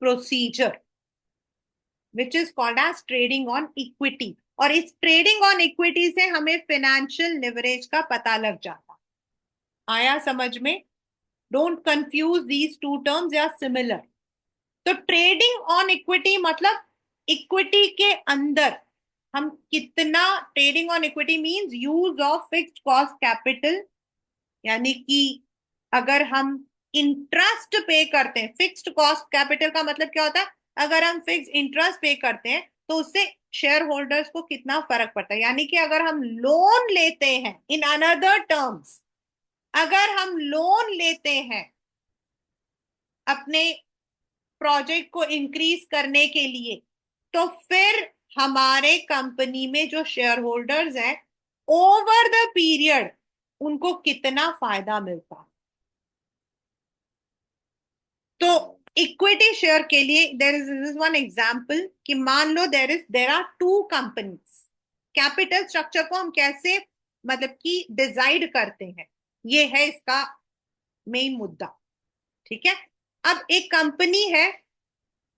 procedure which is called as trading on equity। और इस ट्रेडिंग ऑन इक्विटी से हमें फाइनेंशियल लेवरेज का पता लग जाता। आया समझ में? Don't confuse these two terms, या सिमिलर। तो ट्रेडिंग ऑन इक्विटी मतलब इक्विटी के अंदर हम कितना, trading on equity means use of fixed cost capital. यानी कि अगर हम इंटरेस्ट पे करते हैं, फिक्स्ड कॉस्ट कैपिटल का मतलब क्या होता है, अगर हम फिक्स इंटरेस्ट पे करते हैं तो उससे शेयर होल्डर्स को कितना फर्क पड़ता है। यानी कि अगर हम लोन लेते हैं, इन अनदर टर्म्स अगर हम लोन लेते हैं अपने प्रोजेक्ट को इंक्रीज करने के लिए, तो फिर हमारे कंपनी में जो शेयर होल्डर्स हैं ओवर द पीरियड उनको कितना फायदा मिलता। तो इक्विटी शेयर के लिए देयर इज वन एग्जांपल कि मान लो there are two companies. Capital structure को हम कैसे मतलब कि डिसाइड करते हैं, ये है इसका मेन मुद्दा, ठीक है। अब एक कंपनी है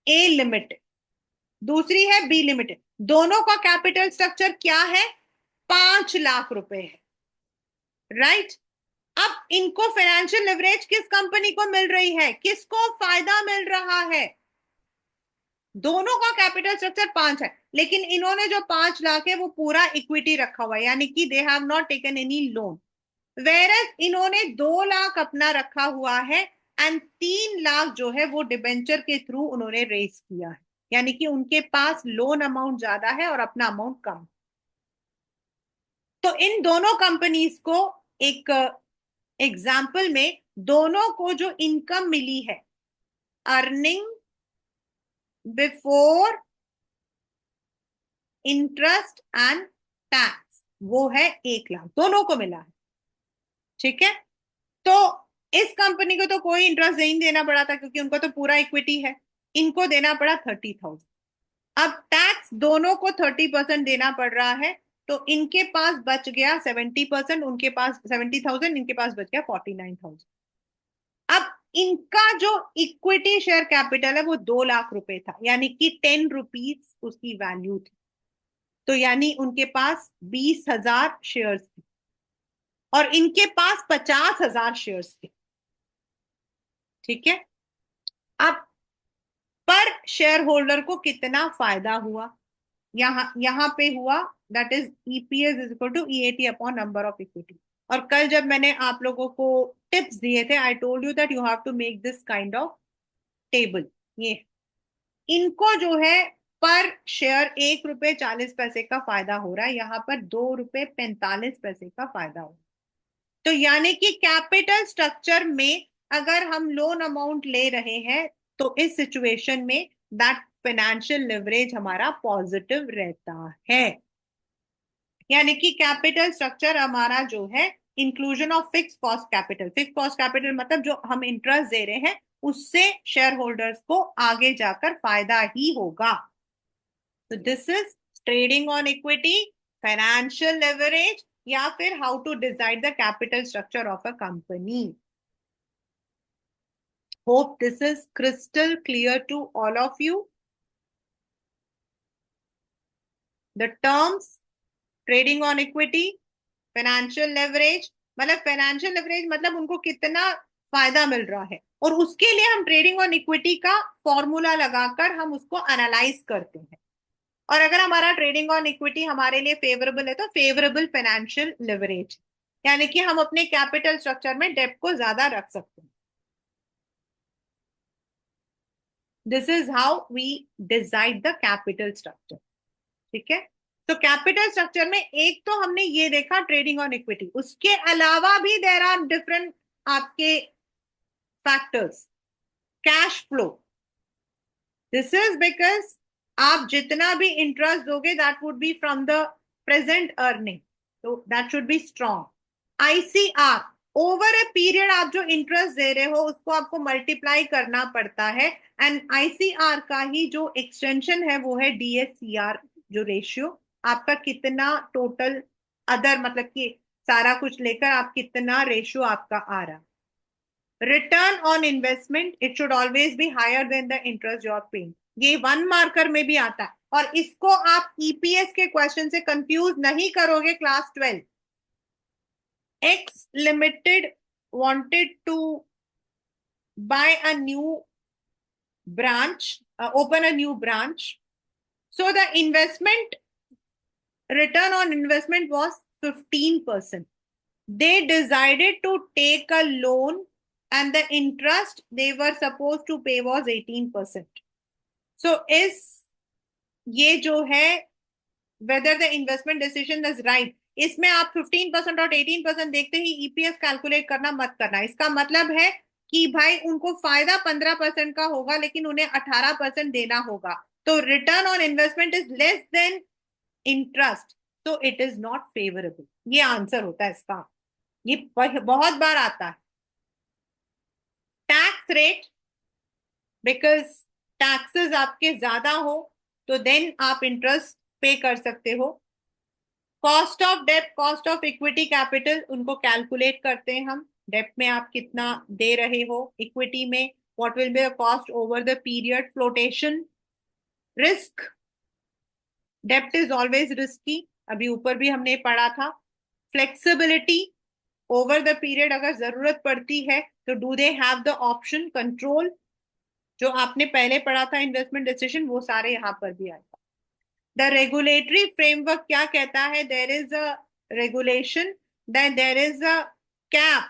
ए लिमिटेड, दूसरी है बी लिमिटेड, दोनों का कैपिटल स्ट्रक्चर क्या है, 5 लाख रुपए है, राइट। अब इनको फाइनेंशियल लेवरेज किस कंपनी को मिल रही है, किसको फायदा मिल रहा है, दोनों का कैपिटल स्ट्रक्चर 5 है, लेकिन इन्होंने जो 5 लाख है वो पूरा इक्विटी रखा हुआ है, यानी कि they have not taken any loan. Whereas इन्होंने 2 लाख अपना रखा हुआ है एंड 3 लाख जो है वो डिबेंचर के थ्रू उन्होंने रेस किया है, यानी कि उनके पास लोन अमाउंट ज्यादा है और अपना अमाउंट कम। तो इन दोनों कंपनीज को एक एग्जाम्पल में दोनों को जो इनकम मिली है, earning before interest and tax, वो है 1 लाख, दोनों को मिला है। ठीक है। तो इस कंपनी को तो कोई इंटरेस्ट नहीं देना पड़ा था क्योंकि उनको तो पूरा इक्विटी है। इनको देना पड़ा 30,000। अब टैक्स दोनों को 30% देना पड़ रहा है। तो इनके पास बच गया 70%, उनके पास 70,000, इनके पास बच गया 49,000। अब इनका जो इक्विटी शेयर कैपिटल है वो 2 लाख रुपए था, यानी कि 10 रुपीज उसकी वैल्यू थी। तो यानी उनके पास 20,000 शेयर्स थे और इनके पास 50,000 शेयर्स थे। ठीक है। अब पर शेयर होल्डर को कितना फायदा हुआ, यहाँ यहाँ पे हुआ, that is EPS is equal to EAT upon number of equity. और कल जब मैंने आप लोगों को टिप्स दिए थे, I told you that you have to make this kind of table. ये इनको जो है पर शेयर 1 रुपए 40 पैसे का फायदा हो रहा है, यहाँ पर 2 रुपए 45 पैसे का फायदा हो रहा है। तो यानी कि कैपिटल स्ट्रक्चर में अगर हम लोन अमाउंट ले रहे हैं तो इस सिचुएशन में दैट फाइनेंशियल लिवरेज हमारा पॉजिटिव रहता है। यानी कि कैपिटल स्ट्रक्चर हमारा जो है inclusion of fix cost capital, fix cost capital मतलब जो हम इंटरेस्ट दे रहे हैं उससे शेयर होल्डर्स को आगे जाकर फायदा ही होगा। तो this is trading on equity, financial leverage, या फिर how to decide the capital structure of a company. Hope this is crystal clear to all of you. The terms trading on equity, financial leverage, मतलब financial leverage मतलब उनको कितना फायदा मिल रहा है, और उसके लिए हम ट्रेडिंग ऑन इक्विटी का फॉर्मूला लगाकर हम उसको एनालाइज करते हैं। और अगर हमारा ट्रेडिंग ऑन इक्विटी हमारे लिए फेवरेबल है तो फेवरेबल फाइनेंशियल लिवरेज, यानी कि हम अपने कैपिटल स्ट्रक्चर में डेब्ट को ज्यादा रख सकते हैं। This is how we decide the capital structure. ठीक है। तो कैपिटल स्ट्रक्चर में एक तो हमने ये देखा ट्रेडिंग ऑन इक्विटी, उसके अलावा भी देर आर डिफरेंट आपके factors. Cash flow, this is because आप जितना भी इंटरेस्ट दोगे that would be from the present earning, तो that should be strong. ICR, over a period आप जो इंटरेस्ट दे रहे हो उसको आपको मल्टीप्लाई करना पड़ता है, एंड आईसीआर का ही जो एक्सटेंशन है वो है डीएससीआर, जो रेशियो आपका कितना टोटल अदर मतलब कि सारा कुछ लेकर आप कितना रेशियो आपका आ रहा। Return on investment, it should always be higher than the interest you are paying, ये 1 मार्कर में भी आता है। और इसको आप ईपीएस के क्वेश्चन से कंफ्यूज नहीं करोगे। Class 12 X Limited wanted to buy a new branch, open a new branch. So the investment return on investment was 15%. They decided to take a loan and the interest they were supposed to pay was 18%. So is ये जो है whether the investment decision is right, इसमें आप 15% और 18% देखते ही EPS calculate करना मत करना। इसका मतलब है कि भाई उनको फायदा 15% का होगा लेकिन उन्हें 18% देना होगा, तो return on investment is less than interest, तो इट इज नॉट फेवरेबल। ये आंसर होता है इसका, ये बहुत बार आता है। टैक्स रेट, बिकॉज टैक्सेस आपके ज्यादा हो तो देन आप इंटरेस्ट पे कर सकते हो। Cost of debt, cost of equity capital, उनको कैलकुलेट करते हैं हम। डेट में आप कितना दे रहे हो, इक्विटी में what will be the cost over the period. Flotation risk, डेप्ट इज ऑलवेज रिस्की, अभी ऊपर भी हमने पढ़ा था। फ्लेक्सिबिलिटी, ओवर द पीरियड अगर जरूरत पड़ती है तो do they have the option. Control, जो आपने पहले पढ़ा था इन्वेस्टमेंट डिसीजन, वो सारे यहाँ पर भी आएगा। द रेगुलेटरी फ्रेमवर्क क्या कहता है, there is a regulation, there is a cap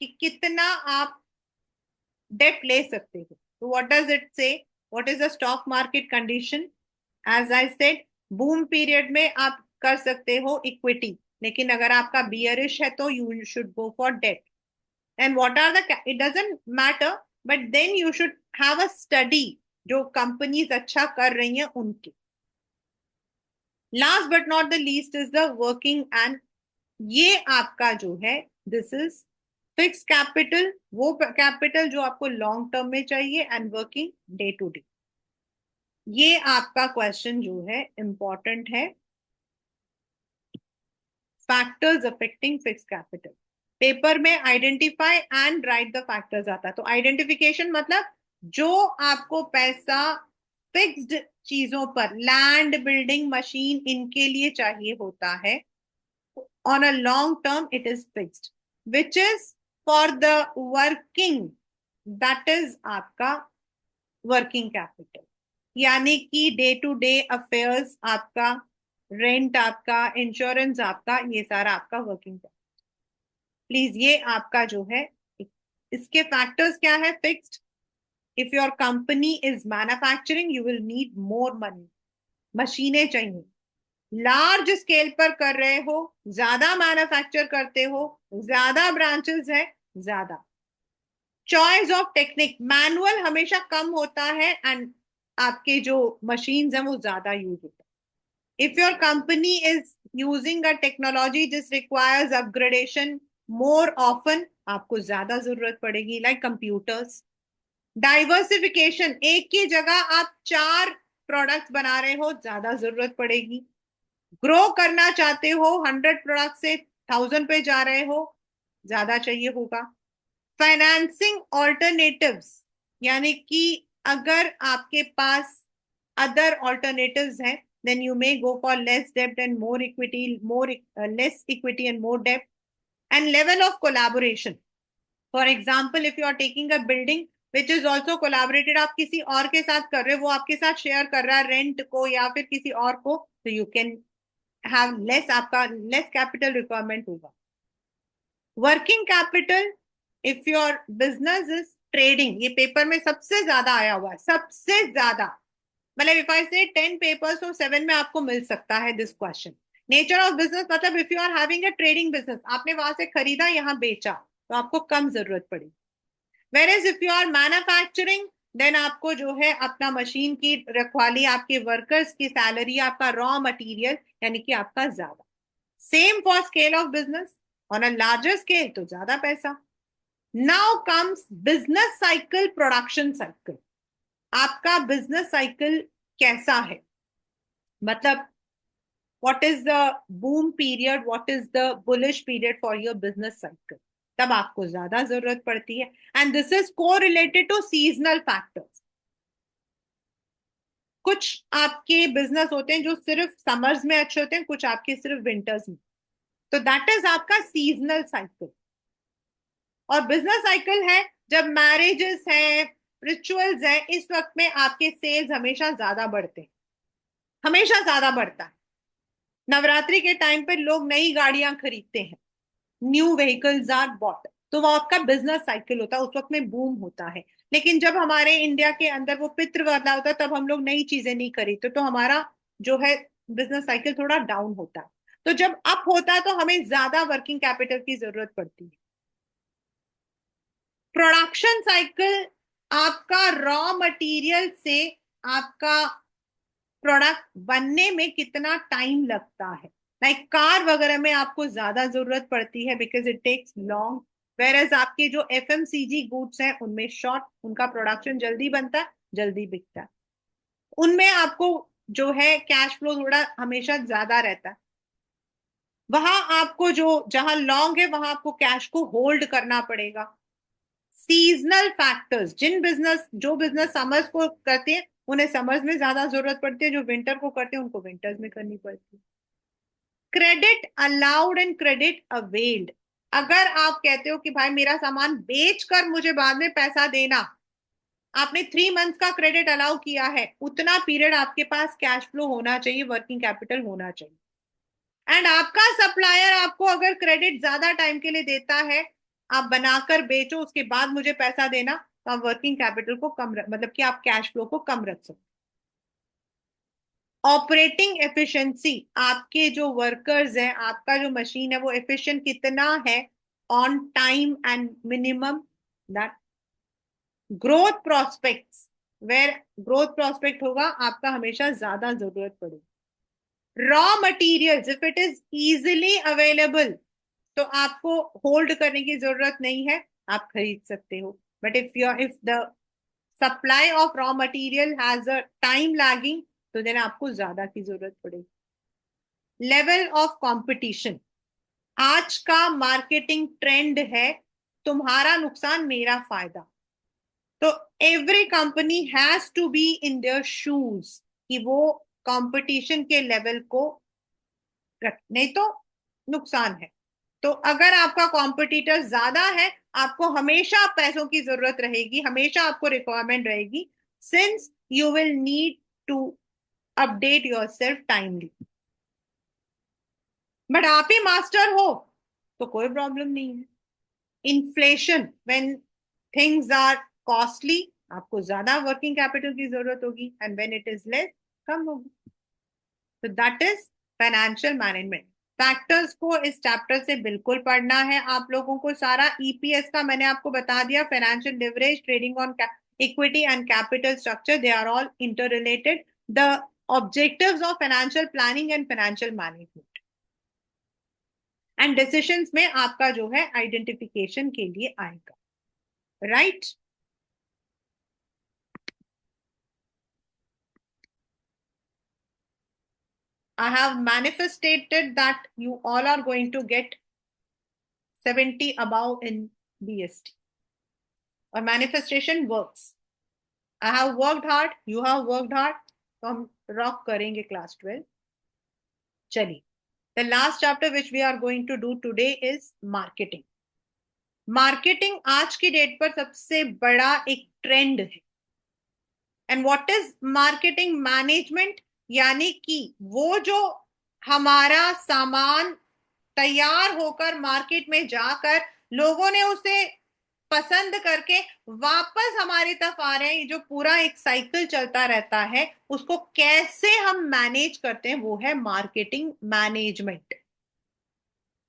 कि कितना आप डेट ले सकते हो। तो what does it say, what is the stock market condition. As I said, boom period में आप कर सकते हो इक्विटी, लेकिन अगर आपका बियरिश है तो you should go for debt. And what are the, it doesn't matter, but then you should have a study जो कंपनीज अच्छा कर रही हैं उनकी। Last but not the least is the working and, ये आपका जो है दिस इज फिक्स कैपिटल, वो कैपिटल जो आपको लॉन्ग टर्म में चाहिए, and working day to day. ये आपका क्वेश्चन जो है इंपॉर्टेंट है, factors affecting fix capital. Paper में identify and right the factors आता है, तो आइडेंटिफिकेशन मतलब जो आपको पैसा फिक्स्ड चीजों पर, लैंड, बिल्डिंग, मशीन, इनके लिए चाहिए होता है, on a long term it is fixed, which is for the working, that is आपका वर्किंग कैपिटल, यानी कि डे टू डे अफेयर्स आपका, रेंट आपका, इंश्योरेंस आपका, ये सारा आपका वर्किंग कैपिटल। प्लीज ये आपका जो है, इसके फैक्टर्स क्या है? Fixed, if your company is manufacturing you will need more money, मशीनें चाहिए, लार्ज स्केल पर कर रहे हो, ज्यादा मैन्युफैक्चर करते हो, ज्यादा ब्रांचेस है, ज्यादा चॉइस ऑफ टेक्निक, मैनुअल हमेशा कम होता है एंड आपके जो मशीन्स हैं वो ज्यादा यूज होता है। If your company is using a technology this requires upgradation more often, आपको ज्यादा जरूरत पड़ेगी, लाइक कंप्यूटर्स। डाइवर्सिफिकेशन, एक की जगह आप 4 प्रोडक्ट्स बना रहे हो, ज्यादा जरूरत पड़ेगी। ग्रो करना चाहते हो, 100 प्रोडक्ट से 1000 पे जा रहे हो, ज्यादा चाहिए होगा। फाइनेंसिंग ऑल्टरनेटिव्स, यानी कि अगर आपके पास अदर ऑल्टरनेटिव्स हैं, then you may go for less डेब्ट and more equity, more less equity and more डेब्ट। And level of collaboration, for example if you are taking a building which is also collaborated, आप किसी और के साथ कर रहे हो, वो आपके साथ शेयर कर रहा है रेंट को या फिर किसी और को, तो यू कैन हैव लेस, आपका लेस कैपिटल रिक्वायरमेंट होगा। Working capital, if your business is trading, ये पेपर में सबसे ज्यादा आया हुआ है, सबसे ज्यादा, मतलब इफ आई से 10 पेपर्स तो 7 में आपको मिल सकता है this question. Nature of business मतलब if you are having a trading business, आपने वहां से खरीदा, यहाँ बेचा, तो आपको कम जरूरत पड़ेगी। Whereas if you are manufacturing, then आपको जो है अपना मशीन की रखवाली, आपके वर्कर्स की सैलरी, आपका रॉ मटेरियल, यानी कि आपका ज्यादा। Same for scale of business, on a larger scale तो ज्यादा पैसा। Now comes business cycle, production cycle. आपका बिजनेस साइकिल कैसा है, मतलब what is the boom period, what is the bullish period for your business cycle, तब आपको ज्यादा जरूरत पड़ती है। And this is correlated to seasonal factors. कुछ आपके बिजनेस होते हैं जो सिर्फ समर्स में अच्छे होते हैं, कुछ आपके सिर्फ विंटर्स में, तो दैट इज आपका सीजनल साइकिल। और बिजनेस साइकिल है जब मैरिजेस हैं, रिचुअल्स हैं, इस वक्त में आपके सेल्स हमेशा ज्यादा बढ़ते हैं, हमेशा ज्यादा बढ़ता है। नवरात्रि के टाइम पे लोग नई गाड़ियां खरीदते हैं, न्यू व्हीकल्स आर बॉट, तो वो आपका बिजनेस साइकिल होता है, उस वक्त में बूम होता है। लेकिन जब हमारे इंडिया के अंदर वो पितृ वाला होता है, तब हम लोग नई चीजें नहीं खरीदते, तो हमारा जो है बिजनेस साइकिल थोड़ा डाउन होता है। तो जब अप होता है तो हमें ज्यादा वर्किंग कैपिटल की जरूरत पड़ती है। प्रोडक्शन साइकिल, आपका रॉ मटेरियल से आपका प्रोडक्ट बनने में कितना टाइम लगता है, लाइक कार वगैरह में आपको ज्यादा जरूरत पड़ती है because it takes long, whereas आपके जो एफएमसीजी गुड्स हैं उनमें शॉर्ट, उनका प्रोडक्शन जल्दी बनता है, जल्दी बिकता है, उनमें आपको जो है कैश फ्लो थोड़ा हमेशा ज्यादा रहता है। वहां आपको जो, जहां लॉन्ग है वहां आपको कैश को होल्ड करना पड़ेगा। सीजनल फैक्टर्स, जिन बिजनेस, जो बिजनेस समर्स को करते हैं उन्हें समर्स में ज्यादा जरूरत पड़ती है, जो विंटर को करते हैं उनको विंटर्स में करनी पड़ती है। Credit allowed and credit availed, अगर आप कहते हो कि भाई मेरा सामान बेचकर मुझे बाद में पैसा देना, आपने 3 मंथ्स का क्रेडिट अलाउ किया है, उतना पीरियड आपके पास कैश फ्लो होना चाहिए, वर्किंग कैपिटल होना चाहिए। एंड आपका सप्लायर आपको अगर क्रेडिट ज्यादा टाइम के लिए देता है, आप बनाकर बेचो उसके बाद मुझे पैसा देना, तो आप वर्किंग कैपिटल को कम मतलब कि आप कैश फ्लो को कम रख सकते। ऑपरेटिंग एफिशिएंसी, आपके जो वर्कर्स हैं, आपका जो मशीन है वो एफिशिएंट कितना है, on time and minimum. That growth prospects, where growth prospect होगा आपका हमेशा ज्यादा जरूरत पड़ेगी। Raw materials, if it is easily available, तो आपको होल्ड करने की जरूरत नहीं है, आप खरीद सकते हो. But if the supply of raw material has a time lagging, तो देन आपको ज्यादा की जरूरत पड़ेगी. Level of competition. आज का मार्केटिंग ट्रेंड है तुम्हारा नुकसान मेरा फायदा. तो every company has to be in their shoes कि वो कंपटीशन के लेवल को रख, नहीं तो नुकसान है. तो अगर आपका कॉम्पिटिटर ज्यादा है, आपको हमेशा पैसों की जरूरत रहेगी, हमेशा आपको रिक्वायरमेंट रहेगी, since you will need to update your self timely. But आप ही मास्टर हो तो कोई प्रॉब्लम नहीं है. Inflation, when things are costly, आपको ज्यादा वर्किंग कैपिटल की जरूरत होगी, and when it is less, कम होगी. तो that is financial management. Factors को इस चैप्टर से बिल्कुल पढ़ना है आप लोगों को. सारा ईपीएस का मैंने आपको बता दिया. Financial leverage, trading on equity and capital structure, they are all interrelated. The objectives of financial planning and financial management and decisions में आपका जो है आइडेंटिफिकेशन के लिए आएगा. Right right? I have manifested that you all are going to get 70 above in BST. Or manifestation works. I have worked hard, you have worked hard, तो हम rock करेंगे क्लास 12. चलिए, the last chapter which we are going to do today is marketing. Marketing आज की date पर सबसे बड़ा एक ट्रेंड है. And what is marketing management? यानी कि वो जो हमारा सामान तैयार होकर मार्केट में जाकर लोगों ने उसे पसंद करके वापस हमारी तरफ आ रहे हैं, ये जो पूरा एक साइकिल चलता रहता है, उसको कैसे हम मैनेज करते हैं, वो है मार्केटिंग मैनेजमेंट.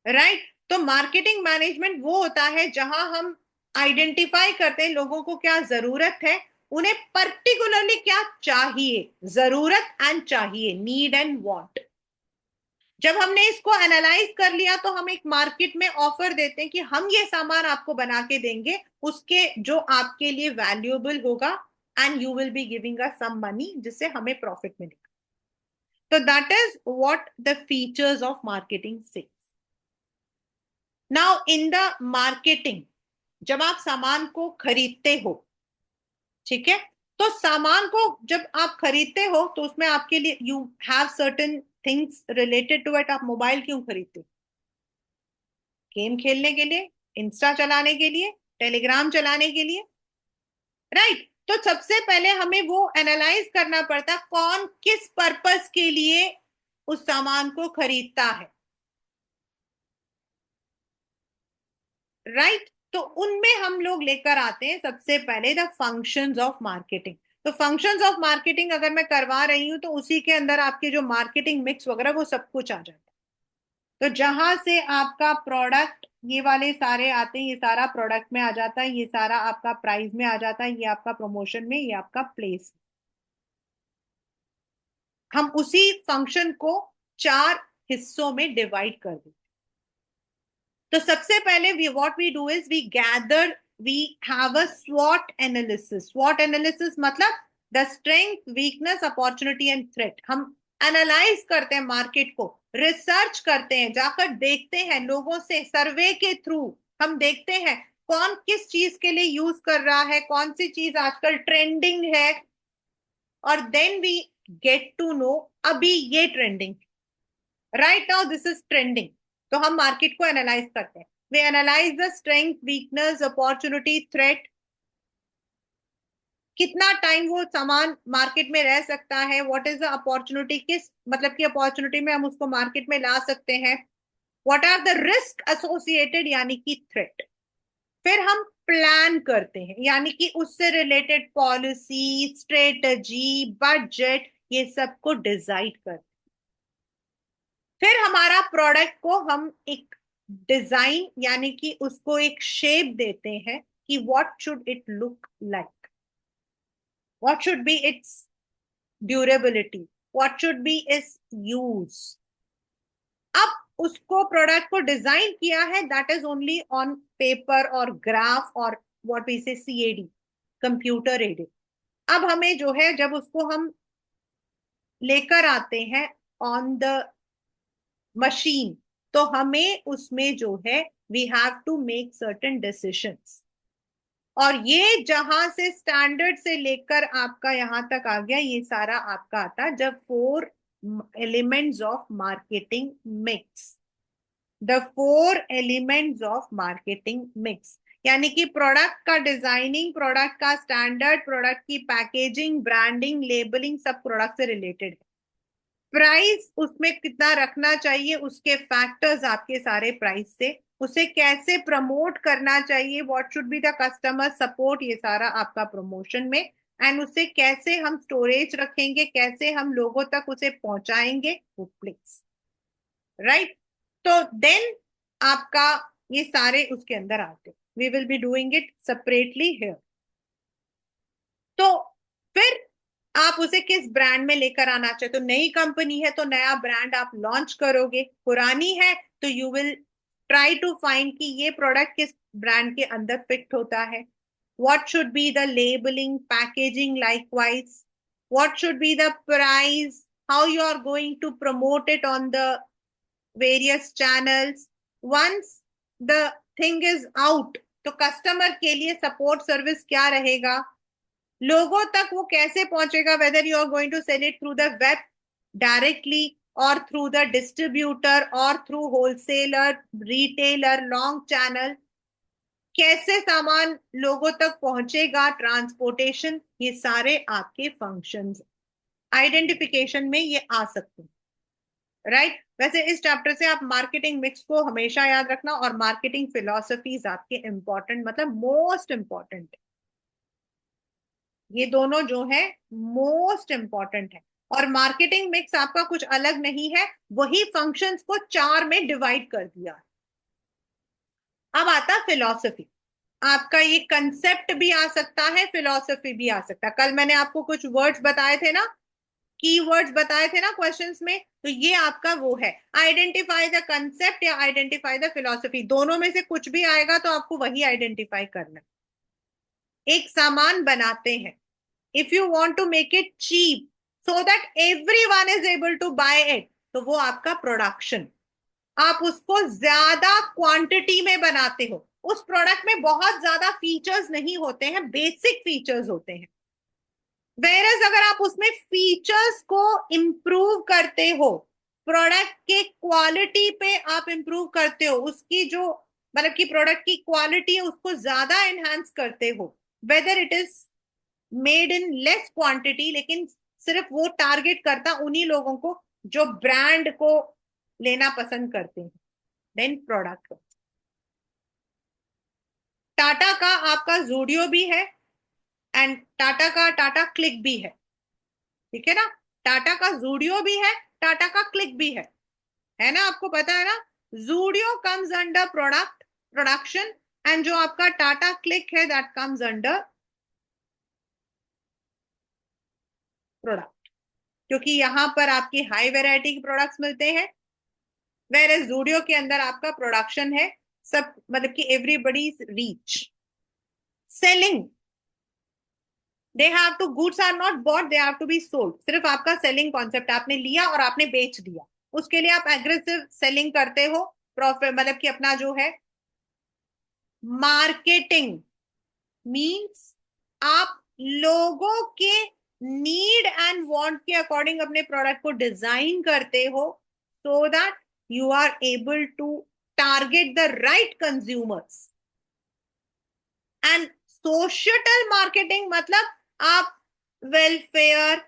राइट. तो मार्केटिंग मैनेजमेंट वो होता है जहां हम आइडेंटिफाई करते हैं लोगों को क्या जरूरत है, उन्हें पर्टिकुलरली क्या चाहिए. जरूरत एंड चाहिए, नीड एंड वांट. जब हमने इसको एनालाइज कर लिया तो हम एक मार्केट में ऑफर देते हैं कि हम ये सामान आपको बना के देंगे, उसके जो आपके लिए वैल्यूएबल होगा, and you will be giving us some money, जिससे हमें प्रॉफिट मिलेगा. तो that is what the features of marketing say. Now in the marketing, जब आप सामान को खरीदते हो, ठीक है, तो सामान को जब आप खरीदते हो तो उसमें आपके लिए you have certain things related to it. आप मोबाइल क्यों खरीदते हो? गेम खेलने के लिए, इंस्टा चलाने के लिए, टेलीग्राम चलाने के लिए. राइट. तो सबसे पहले हमें वो एनालाइज करना पड़ता कौन किस पर्पस के लिए उस सामान को खरीदता है. राइट. तो उनमें हम लोग लेकर आते हैं सबसे पहले द फंक्शंस ऑफ मार्केटिंग. तो फंक्शंस ऑफ मार्केटिंग अगर मैं करवा रही हूं तो उसी के अंदर आपके जो मार्केटिंग मिक्स वगैरह वो सब कुछ आ जाता है. तो जहां से आपका प्रोडक्ट, ये वाले सारे आते हैं, ये सारा प्रोडक्ट में आ जाता है, ये सारा आपका प्राइस में आ जाता है, ये आपका प्रमोशन में, ये आपका प्लेस. हम उसी फंक्शन को 4 हिस्सों में डिवाइड कर देते. तो सबसे पहले we what we do is we gather, we have a स्वॉट एनालिसिस. स्वॉट एनालिसिस मतलब the strength, weakness, opportunity and threat. हम एनालाइज करते हैं मार्केट को, रिसर्च करते हैं, जाकर देखते हैं लोगों से, सर्वे के थ्रू हम देखते हैं कौन किस चीज के लिए यूज कर रहा है, कौन सी चीज आजकल ट्रेंडिंग है, और then we get to know अभी ये trending. Right now this is trending. तो हम मार्केट को एनालाइज करते हैं. We analyse the strength, weakness, opportunity, threat. कितना टाइम वो सामान मार्केट में रह सकता है, व्हाट इज द अपॉर्चुनिटी, किस मतलब की अपॉर्चुनिटी में हम उसको मार्केट में ला सकते हैं, what are the risk associated यानी कि थ्रेट. फिर हम प्लान करते हैं, यानी कि उससे रिलेटेड पॉलिसी, स्ट्रेटजी, बजट, ये सब को डिसाइड करते. फिर हमारा प्रोडक्ट को हम एक डिजाइन यानी कि उसको एक शेप देते हैं कि what should it look like, what should B it's durability, what should B it's use. अब उसको प्रोडक्ट को डिजाइन किया है, that is only on paper और ग्राफ और व्हाट वी से CAD, कंप्यूटर एडेड। अब हमें जो है जब उसको हम लेकर आते हैं ऑन द मशीन, तो हमें उसमें जो है we have to make certain decisions. और ये जहां से स्टैंडर्ड से लेकर आपका यहां तक आ गया, ये सारा आपका आता जब 4 elements of marketing mix, the 4 elements of marketing mix, यानी कि प्रोडक्ट का डिजाइनिंग, प्रोडक्ट का स्टैंडर्ड, प्रोडक्ट की पैकेजिंग, ब्रांडिंग, लेबलिंग, सब प्रोडक्ट से रिलेटेड है। प्राइस उसमें कितना रखना चाहिए, उसके फैक्टर्स आपके सारे प्राइस से, उसे कैसे प्रमोट करना चाहिए, what should be the customer support, ये सारा आपका प्रमोशन में। एंड उसे कैसे हम स्टोरेज रखेंगे, कैसे हम लोगों तक उसे पहुंचाएंगे, वो प्लेस, राइट। तो देन आपका ये सारे उसके अंदर आते, we will be doing it separately here. तो फिर आप उसे किस ब्रांड में लेकर आना चाहते, तो नई कंपनी है तो नया ब्रांड आप लॉन्च करोगे, पुरानी है तो you will try to find कि ये प्रोडक्ट किस ब्रांड के अंदर फिट होता है, what should be the labelling, packaging, likewise what should be the price, how you are going to promote it on the various channels. Once the thing is out, तो customer के लिए support service क्या रहेगा, लोगों तक वो कैसे पहुंचेगा, whether you are going to sell it through the web directly और थ्रू द डिस्ट्रीब्यूटर और through wholesaler, retailer, long channel, कैसे सामान लोगों तक पहुंचेगा, ट्रांसपोर्टेशन, ये सारे आपके फंक्शंस आइडेंटिफिकेशन में ये आ सकते हैं, राइट। वैसे इस चैप्टर से आप मार्केटिंग मिक्स को हमेशा याद रखना, और मार्केटिंग फिलोसफीज आपके इंपॉर्टेंट, मतलब मोस्ट इंपॉर्टेंट, ये दोनों जो है मोस्ट इंपॉर्टेंट है। और मार्केटिंग मिक्स आपका कुछ अलग नहीं है, वही फंक्शंस को 4 में डिवाइड कर दिया। अब आता फिलॉसफी, आपका ये कंसेप्ट भी आ सकता है, फिलॉसफी भी आ सकता है। कल मैंने आपको कुछ वर्ड्स बताए थे ना, कीवर्ड्स बताए थे ना क्वेश्चंस में, तो ये आपका वो है, आइडेंटिफाई द कंसेप्ट या आइडेंटिफाई द फिलॉसफी, दोनों में से कुछ भी आएगा तो आपको वही आइडेंटिफाई करना है। एक सामान बनाते हैं, if you want to make it cheap so that everyone is able to buy it, तो वो आपका प्रोडक्शन, आप उसको ज्यादा क्वांटिटी में बनाते हो, उस प्रोडक्ट में बहुत ज्यादा फीचर्स नहीं होते हैं, बेसिक फीचर्स होते हैं। वेरएज अगर आप उसमें फीचर्स को इंप्रूव करते हो, प्रोडक्ट के क्वालिटी पे आप इंप्रूव करते हो, उसकी जो मतलब की प्रोडक्ट की क्वालिटी है उसको ज्यादा एनहांस करते हो, whether it is made in less quantity, लेकिन सिर्फ वो टारगेट करता उन्हीं लोगों को जो ब्रांड को लेना पसंद करते हैं, देन प्रोडक्ट। टाटा का आपका जूडियो भी है, एंड टाटा का टाटा क्लिक भी है ना, टाटा का जूडियो भी है, टाटा का क्लिक भी है ना, आपको पता है ना। Zudio comes under product production, and जो आपका टाटा क्लिक है दैट कम्स अंडर प्रोडक्ट, क्योंकि यहां पर आपकी हाई वेराइटी के प्रोडक्ट्स मिलते हैं, वेर एज जूडियो के अंदर आपका प्रोडक्शन है, सब मतलब कि everybody reach. Selling, they have to, goods are not bought, they have to be sold, सिर्फ आपका सेलिंग कॉन्सेप्ट, आपने लिया और आपने बेच दिया, उसके लिए आप एग्रेसिव सेलिंग करते हो, प्रॉफिट मतलब कि अपना जो है मार्केटिंग मींस आप लोगों के नीड एंड वांट के अकॉर्डिंग अपने प्रोडक्ट को डिजाइन करते हो, so that you are able to target the right consumers. And social marketing मतलब आप वेलफेयर,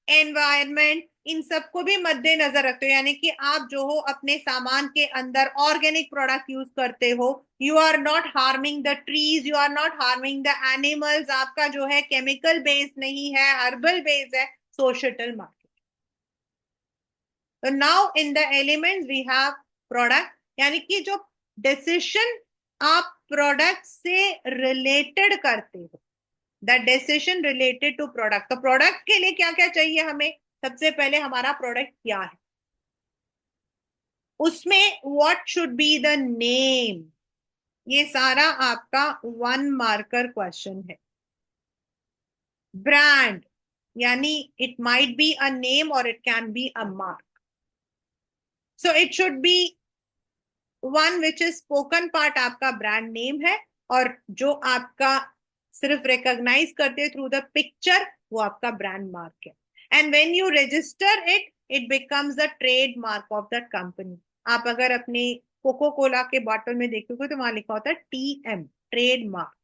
एनवायरमेंट, इन सबको भी मद्देनजर रखते हो, यानी कि आप जो हो अपने सामान के अंदर ऑर्गेनिक प्रोडक्ट यूज करते हो, you are not harming the trees, you are not harming the animals, आपका जो है केमिकल बेस्ड नहीं है, हर्बल बेस्ड है, सोशल मार्केट। तो now in the elements we have product, यानी कि जो डिसीजन आप प्रोडक्ट से रिलेटेड करते हो, the decision related to product. तो प्रोडक्ट के लिए क्या क्या चाहिए हमें, सबसे पहले हमारा प्रोडक्ट क्या है, उसमें what should be the name, ये सारा आपका 1 मार्कर क्वेश्चन है। ब्रांड यानी it might be a name और it can be a mark, so it should be one which is spoken part आपका ब्रांड नेम है, और जो आपका सिर्फ रिकॉग्नाइज करते थ्रू द पिक्चर वो आपका ब्रांड मार्क है। And when you register it, it becomes the trade mark of the company. आप अगर अपने कोको कोला के बॉटल में देखोगे तो वहां लिखा होता है TM, trade mark.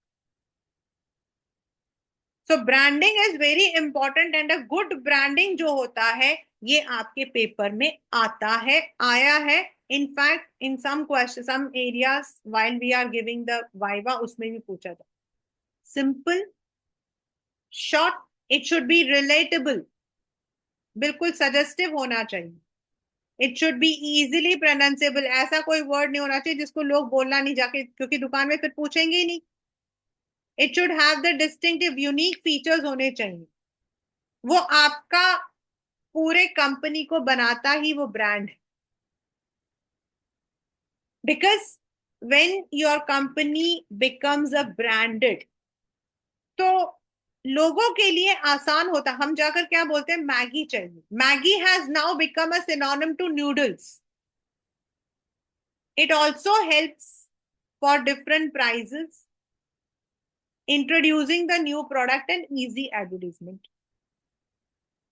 So branding is very important, and a good branding जो होता है ये आपके पेपर में आता है, आया है। in fact in some questions, some areas while we are giving the viva उसमें भी पूछा था। simple, short, it should be relatable, बिल्कुल सजेस्टिव होना चाहिए। इट शुड बी इजीली प्रोनाउंसिएबल, ऐसा कोई वर्ड नहीं होना चाहिए जिसको लोग बोलना नहीं जाके, क्योंकि दुकान में फिर पूछेंगे ही नहीं। It should have the distinctive unique features होने चाहिए, वो आपका पूरे कंपनी को बनाता ही वो ब्रांड है। Because when your company becomes a branded, तो लोगों के लिए आसान होता। हम जाकर क्या बोलते हैं, मैगी चाहिए, Maggi has now become a synonym to noodles. It also helps for different prices, introducing the new product and easy advertisement.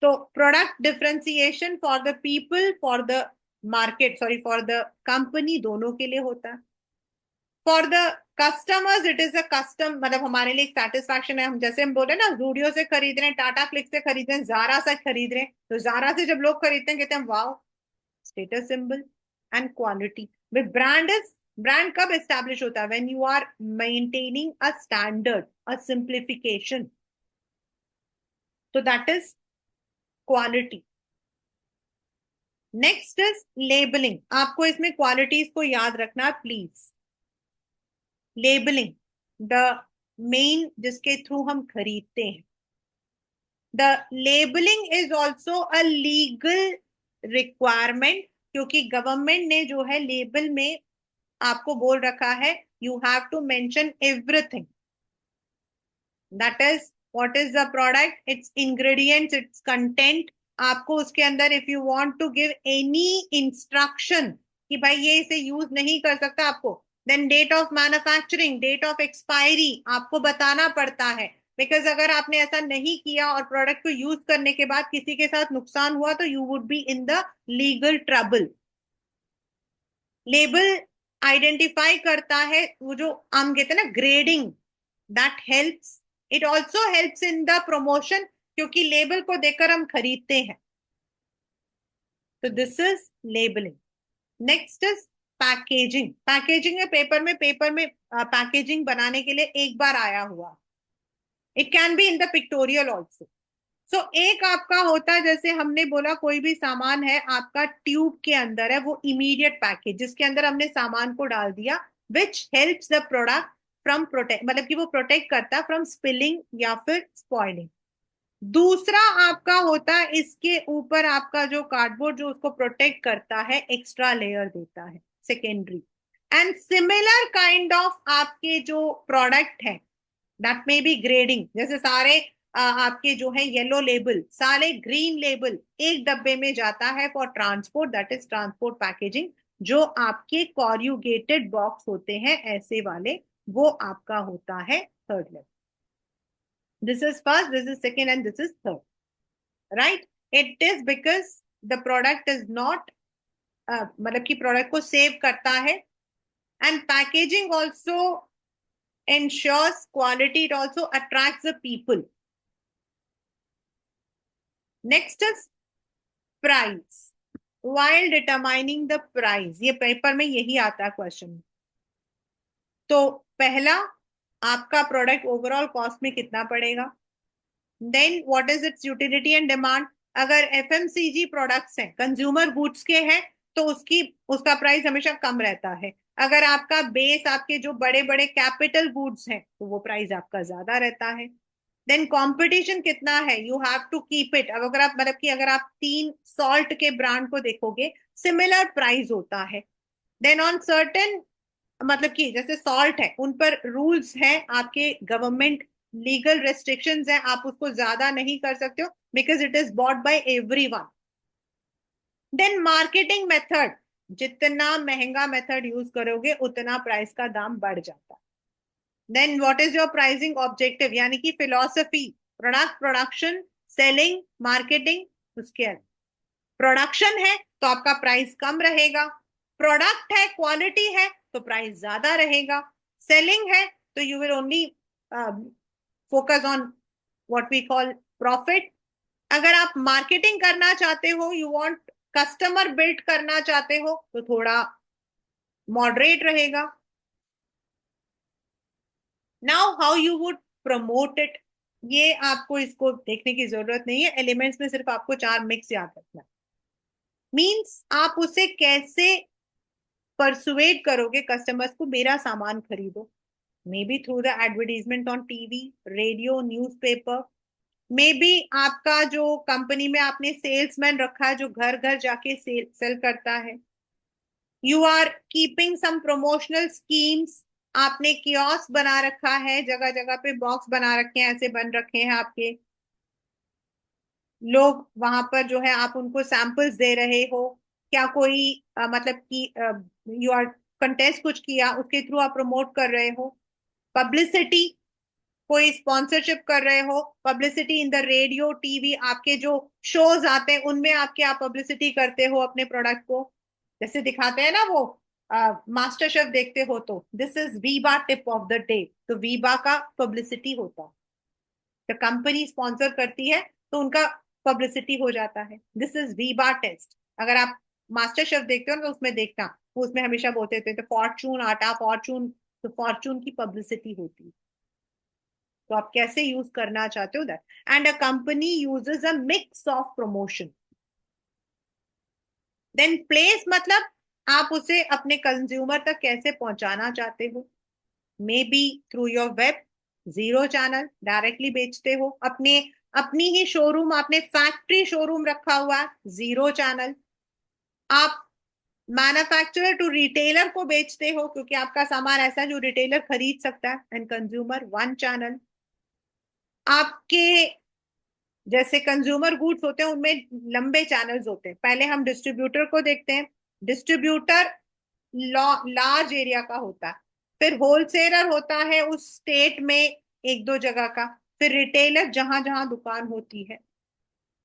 तो product differentiation for the people, for the market, sorry for the company, दोनों के लिए होता है। For the customers it is a custom, मतलब हमारे लिए एक सेटिस्फैक्शन है। हम जैसे हम बोले ना, जूडियो से खरीद रहे हैं, टाटा क्लिक से खरीद रहे हैं, जारा से खरीद रहे हैं, तो जारा से जब लोग खरीदते हैं कहते हैं wow, status symbol and quality. Brand is, brand कब एस्टैब्लिश होता है, when you are maintaining a standard, a simplification, तो that is quality. Next is labelling. आपको इसमें क्वालिटीज को याद रखना प्लीज। लेबलिंग द मेन जिसके थ्रू हम खरीदते हैं। The labelling is also a legal requirement, क्योंकि गवर्नमेंट ने जो है लेबल में आपको बोल रखा है you have to mention everything, that is what is the product, its ingredients, its content. आपको उसके अंदर if you want to give any instruction कि भाई ये इसे यूज नहीं कर सकता आपको, then date of manufacturing, date of expiry आपको बताना पड़ता है। बिकॉज अगर आपने ऐसा नहीं किया और प्रोडक्ट को यूज करने के बाद किसी के साथ नुकसान हुआ तो you would be in the legal trouble. Label identify करता है वो जो हम कहते हैं ना grading, that helps. It also helps in the promotion, क्योंकि लेबल को देखकर हम खरीदते हैं। तो this is labelling. Next is packaging. Packaging में पेपर में पैकेजिंग बनाने के लिए एक बार आया हुआ, it can be in the pictorial also. So एक आपका होता है, जैसे हमने बोला कोई भी सामान है आपका ट्यूब के अंदर है, वो इमीडिएट पैकेज जिसके अंदर हमने सामान को डाल दिया, which helps the product from protect, मतलब कि वो प्रोटेक्ट करता है फ्रॉम स्पिलिंग या फिर स्पॉइलिंग। दूसरा आपका होता है इसके ऊपर आपका जो कार्डबोर्ड जो उसको प्रोटेक्ट करता है, एक्स्ट्रा लेयर देता है, secondary. And similar kind of आपके जो प्रोडक्ट है, दैट मे बी ग्रेडिंग, जैसे सारे आपके जो है येलो लेबल, सारे ग्रीन लेबल एक डब्बे में जाता है for transport, that is transport packaging. जो आपके कॉर्यूगेटेड बॉक्स होते हैं ऐसे वाले, वो आपका होता है third level. This is first, this is second and this is third, right. It is because the product is not, मतलब कि प्रोडक्ट को सेव करता है। And packaging also ensures quality, it also attracts the people. Next is price. While determining the price, ये paper में यही आता है क्वेश्चन। तो पहला आपका प्रोडक्ट ओवरऑल कॉस्ट में कितना पड़ेगा, then what is its utility and demand. अगर एफएमसीजी प्रोडक्ट्स हैं, कंज्यूमर गुड्स के हैं, तो उसका प्राइस हमेशा कम रहता है। अगर आपका बेस आपके जो बड़े बड़े कैपिटल गुड्स हैं तो वो प्राइस आपका ज्यादा रहता है। देन कंपटीशन कितना है, you have to keep it. अब अगर आप मतलब कि अगर आप 3 सॉल्ट के ब्रांड को देखोगे, सिमिलर प्राइस होता है। देन ऑन सर्टेन, मतलब कि जैसे सॉल्ट है, उन पर रूल्स हैं आपके, गवर्नमेंट लीगल रेस्ट्रिक्शंस हैं, आप उसको ज्यादा नहीं कर सकते हो because it is bought by everyone. Then marketing method, जितना महंगा मेथड यूज करोगे उतना प्राइस का दाम बढ़ जाता है। Then what is your pricing objective, यानी कि philosophy, product, production, selling, marketing. उसके प्रोडक्शन है तो आपका प्राइस कम रहेगा, प्रोडक्ट है, क्वालिटी है तो प्राइस ज्यादा रहेगा, सेलिंग है तो you will only focus on what we call profit. अगर आप मार्केटिंग करना चाहते हो, यू वांट कस्टमर बिल्ड करना चाहते हो, तो थोड़ा मॉडरेट रहेगा। Now how you would promote it, ये आपको इसको देखने की जरूरत नहीं है, एलिमेंट्स में सिर्फ आपको 4 मिक्स याद रखना है। मीन्स आप उसे कैसे परसुएट करोगे कस्टमर्स को मेरा सामान खरीदो, may be through the advertisement on TV, radio, newspaper. May be आपका जो कंपनी में आपने सेल्समैन रखा है जो घर घर जाके सेल करता है, you are keeping some promotional schemes, आपने कियोस्क बना रखा है, जगह जगह पे बॉक्स बना रखे हैं, ऐसे बन रखे हैं आपके, लोग वहां पर जो है आप उनको सैंपल्स दे रहे हो। क्या कोई मतलब कि यू आर कंटेस्ट कुछ किया, उसके थ्रू आप प्रमोट कर रहे हो। पब्लिसिटी, कोई स्पॉन्सरशिप कर रहे हो, publicity in the radio, TV, आपके जो शोज आते हैं उनमें आपके आप पब्लिसिटी करते हो अपने प्रोडक्ट को, जैसे दिखाते हैं ना वो मास्टर शेफ देखते हो तो this is Veeba tip of the day, तो वीबा का पब्लिसिटी होता है, तो कंपनी स्पॉन्सर करती है तो उनका पब्लिसिटी हो जाता है, दिस इज वीबा टेस्ट। अगर आप मास्टर शेफ देखते हो ना तो उसमें देखना, वो उसमें हमेशा बोलते थे तो फॉर्चून आटा, फॉर्चून, तो फॉर्चून की पब्लिसिटी होती है। तो आप कैसे यूज करना चाहते हो that, and a company uses a mix of promotion. Then place, मतलब आप उसे अपने कंज्यूमर तक कैसे पहुंचाना चाहते हो, may be through your web, zero channel, directly बेचते हो अपने, अपनी ही शोरूम, आपने फैक्ट्री शोरूम रखा हुआ है, जीरो चैनल। आप मैन्युफैक्चरर टू रिटेलर को बेचते हो क्योंकि आपका सामान ऐसा है जो रिटेलर खरीद सकता है, एंड कंज्यूमर, वन चैनल। आपके जैसे कंज्यूमर गुड्स होते हैं उनमें लंबे चैनल्स होते हैं, पहले हम डिस्ट्रीब्यूटर को देखते हैं, डिस्ट्रीब्यूटर लार्ज एरिया का होता है, फिर होलसेलर होता है उस स्टेट में एक दो जगह का, फिर रिटेलर जहां जहां दुकान होती है।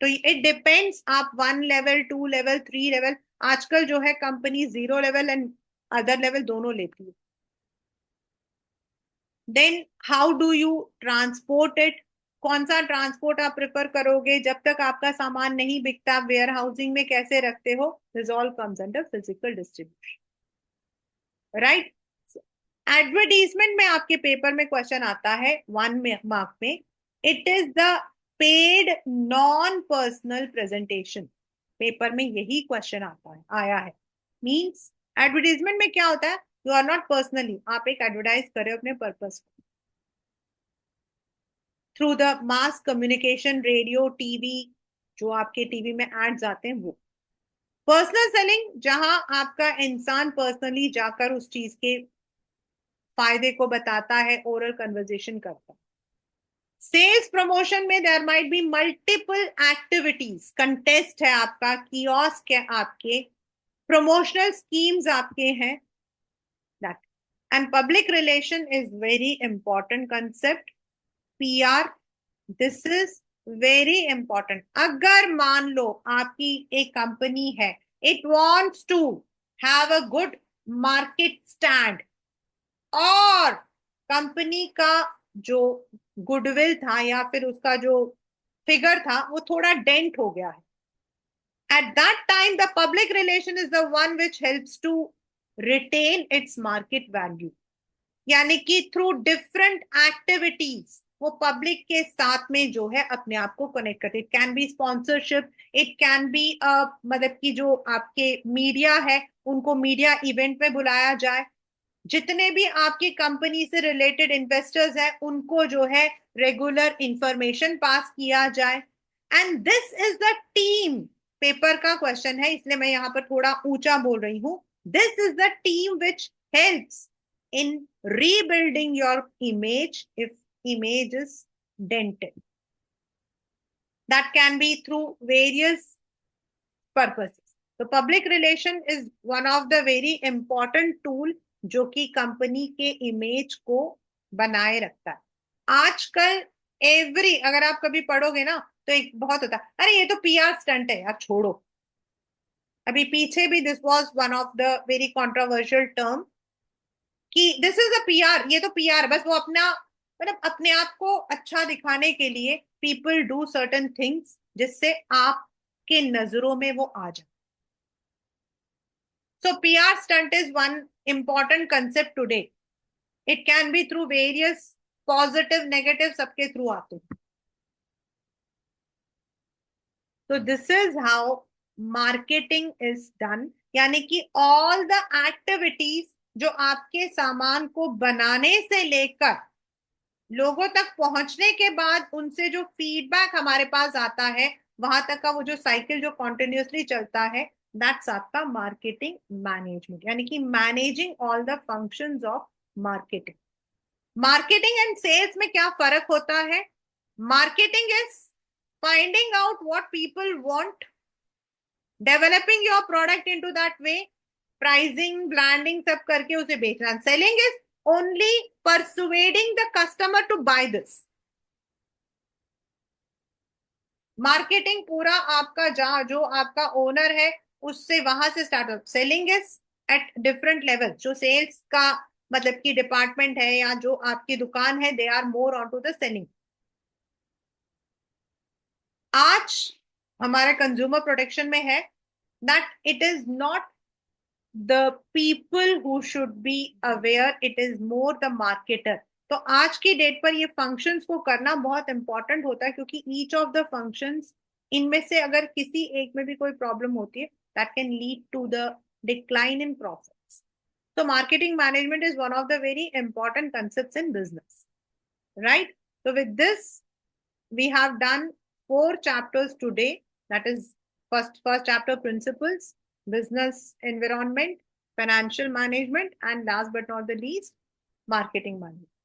तो इट डिपेंड्स, आप 1 लेवल, 2 लेवल, 3 लेवल, आजकल जो है company zero level and other level दोनों लेती है। Then how do you transport it, कौन सा ट्रांसपोर्ट आप प्रेफर करोगे, जब तक आपका सामान नहीं बिकता वेयर हाउसिंग में कैसे रखते हो, this all comes under physical distribution, right. Advertisement में आपके पेपर में क्वेश्चन आता है 1 मार्क में, it is the paid non personal presentation, paper में यही क्वेश्चन आता है, आया है। मींस एडवर्टीजमेंट में क्या होता है, यू आर नॉट पर्सनली, आप एक एडवर्टाइज कर रहे हो अपने purpose, through the mass communication, radio, TV, जो आपके टीवी में एड्स आते हैं वो। पर्सनल सेलिंग, जहां आपका इंसान पर्सनली जाकर उस चीज के फायदे को बताता है, ओरल कन्वर्सेशन करता है। सेल्स प्रमोशन में there might be multiple activities, contest है आपका, कियोस्क है आपके, प्रमोशनल स्कीम्स आपके हैं, that. And public relation is very important concept, PR, this is very important. अगर मान लो आपकी एक कंपनी है, it wants to have a good market stand, और कंपनी का जो गुडविल था या फिर उसका जो फिगर था वो थोड़ा डेंट हो गया है, at that time the public relation is the one which helps to retain its market value, यानी कि थ्रू डिफरेंट एक्टिविटीज वो पब्लिक के साथ में जो है अपने आप को कनेक्ट करते, it can B sponsorship, it can B मतलब कि जो आपके मीडिया है उनको मीडिया इवेंट में बुलाया जाए, जितने भी आपकी कंपनी से रिलेटेड इन्वेस्टर्स हैं उनको जो है रेगुलर इंफॉर्मेशन पास किया जाए। And this is the team, paper का क्वेश्चन है इसलिए मैं यहां पर थोड़ा ऊंचा बोल रही हूं, this is the team which helps in rebuilding your image if image is dented. That can be through various purposes. तो public relation is one of the very important tool जो कि कंपनी के इमेज को बनाए रखता है। आजकल अगर आप कभी पढ़ोगे ना तो एक बहुत होता है, अरे ये तो पीआर स्टंट है यार, छोड़ो। अभी पीछे भी this was one of the very controversial term कि दिस इज अ पीआर, ये तो पीआर, बस वो अपना मतलब अपने आप को अच्छा दिखाने के लिए पीपल डू सर्टेन थिंग्स जिससे आपके नजरों में वो आ जाए। So PR stunt is one important concept today. It can be through various positive, negative, सबके थ्रू आते हैं। So this is how marketing is done, यानी कि all the activities जो आपके सामान को बनाने से लेकर लोगों तक पहुंचने के बाद उनसे जो फीडबैक हमारे पास आता है वहां तक का वो जो साइकिल जो कॉन्टिन्यूसली चलता है, दैट्स आपका मार्केटिंग मैनेजमेंट, यानी कि managing all the functions of marketing. Marketing and sales में क्या फर्क होता है? Marketing is finding out what people want, developing your product into that way, pricing branding सब करके उसे बेचना। Selling is only persuading the customer to buy this. Marketing पूरा आपका जहां जो आपका ओनर है उससे वहां से स्टार्ट हो। Selling is at different level, जो सेल्स का मतलब की डिपार्टमेंट है या जो आपकी दुकान है, they are more on to the selling. आज हमारे कंज्यूमर प्रोटेक्शन में है that it is not the people who should be aware, it is more the marketer. तो आज की डेट पर ये फंक्शंस को करना बहुत इंपॉर्टेंट होता है क्योंकि ईच ऑफ द फंक्शंस, इनमें से अगर किसी एक में भी कोई प्रॉब्लम होती है that can lead to the decline in profits. तो marketing management is one of the very important concepts in business, right? So with this we have done 4 chapters today. That is first chapter principles, business environment, financial management, and last but not the least marketing management.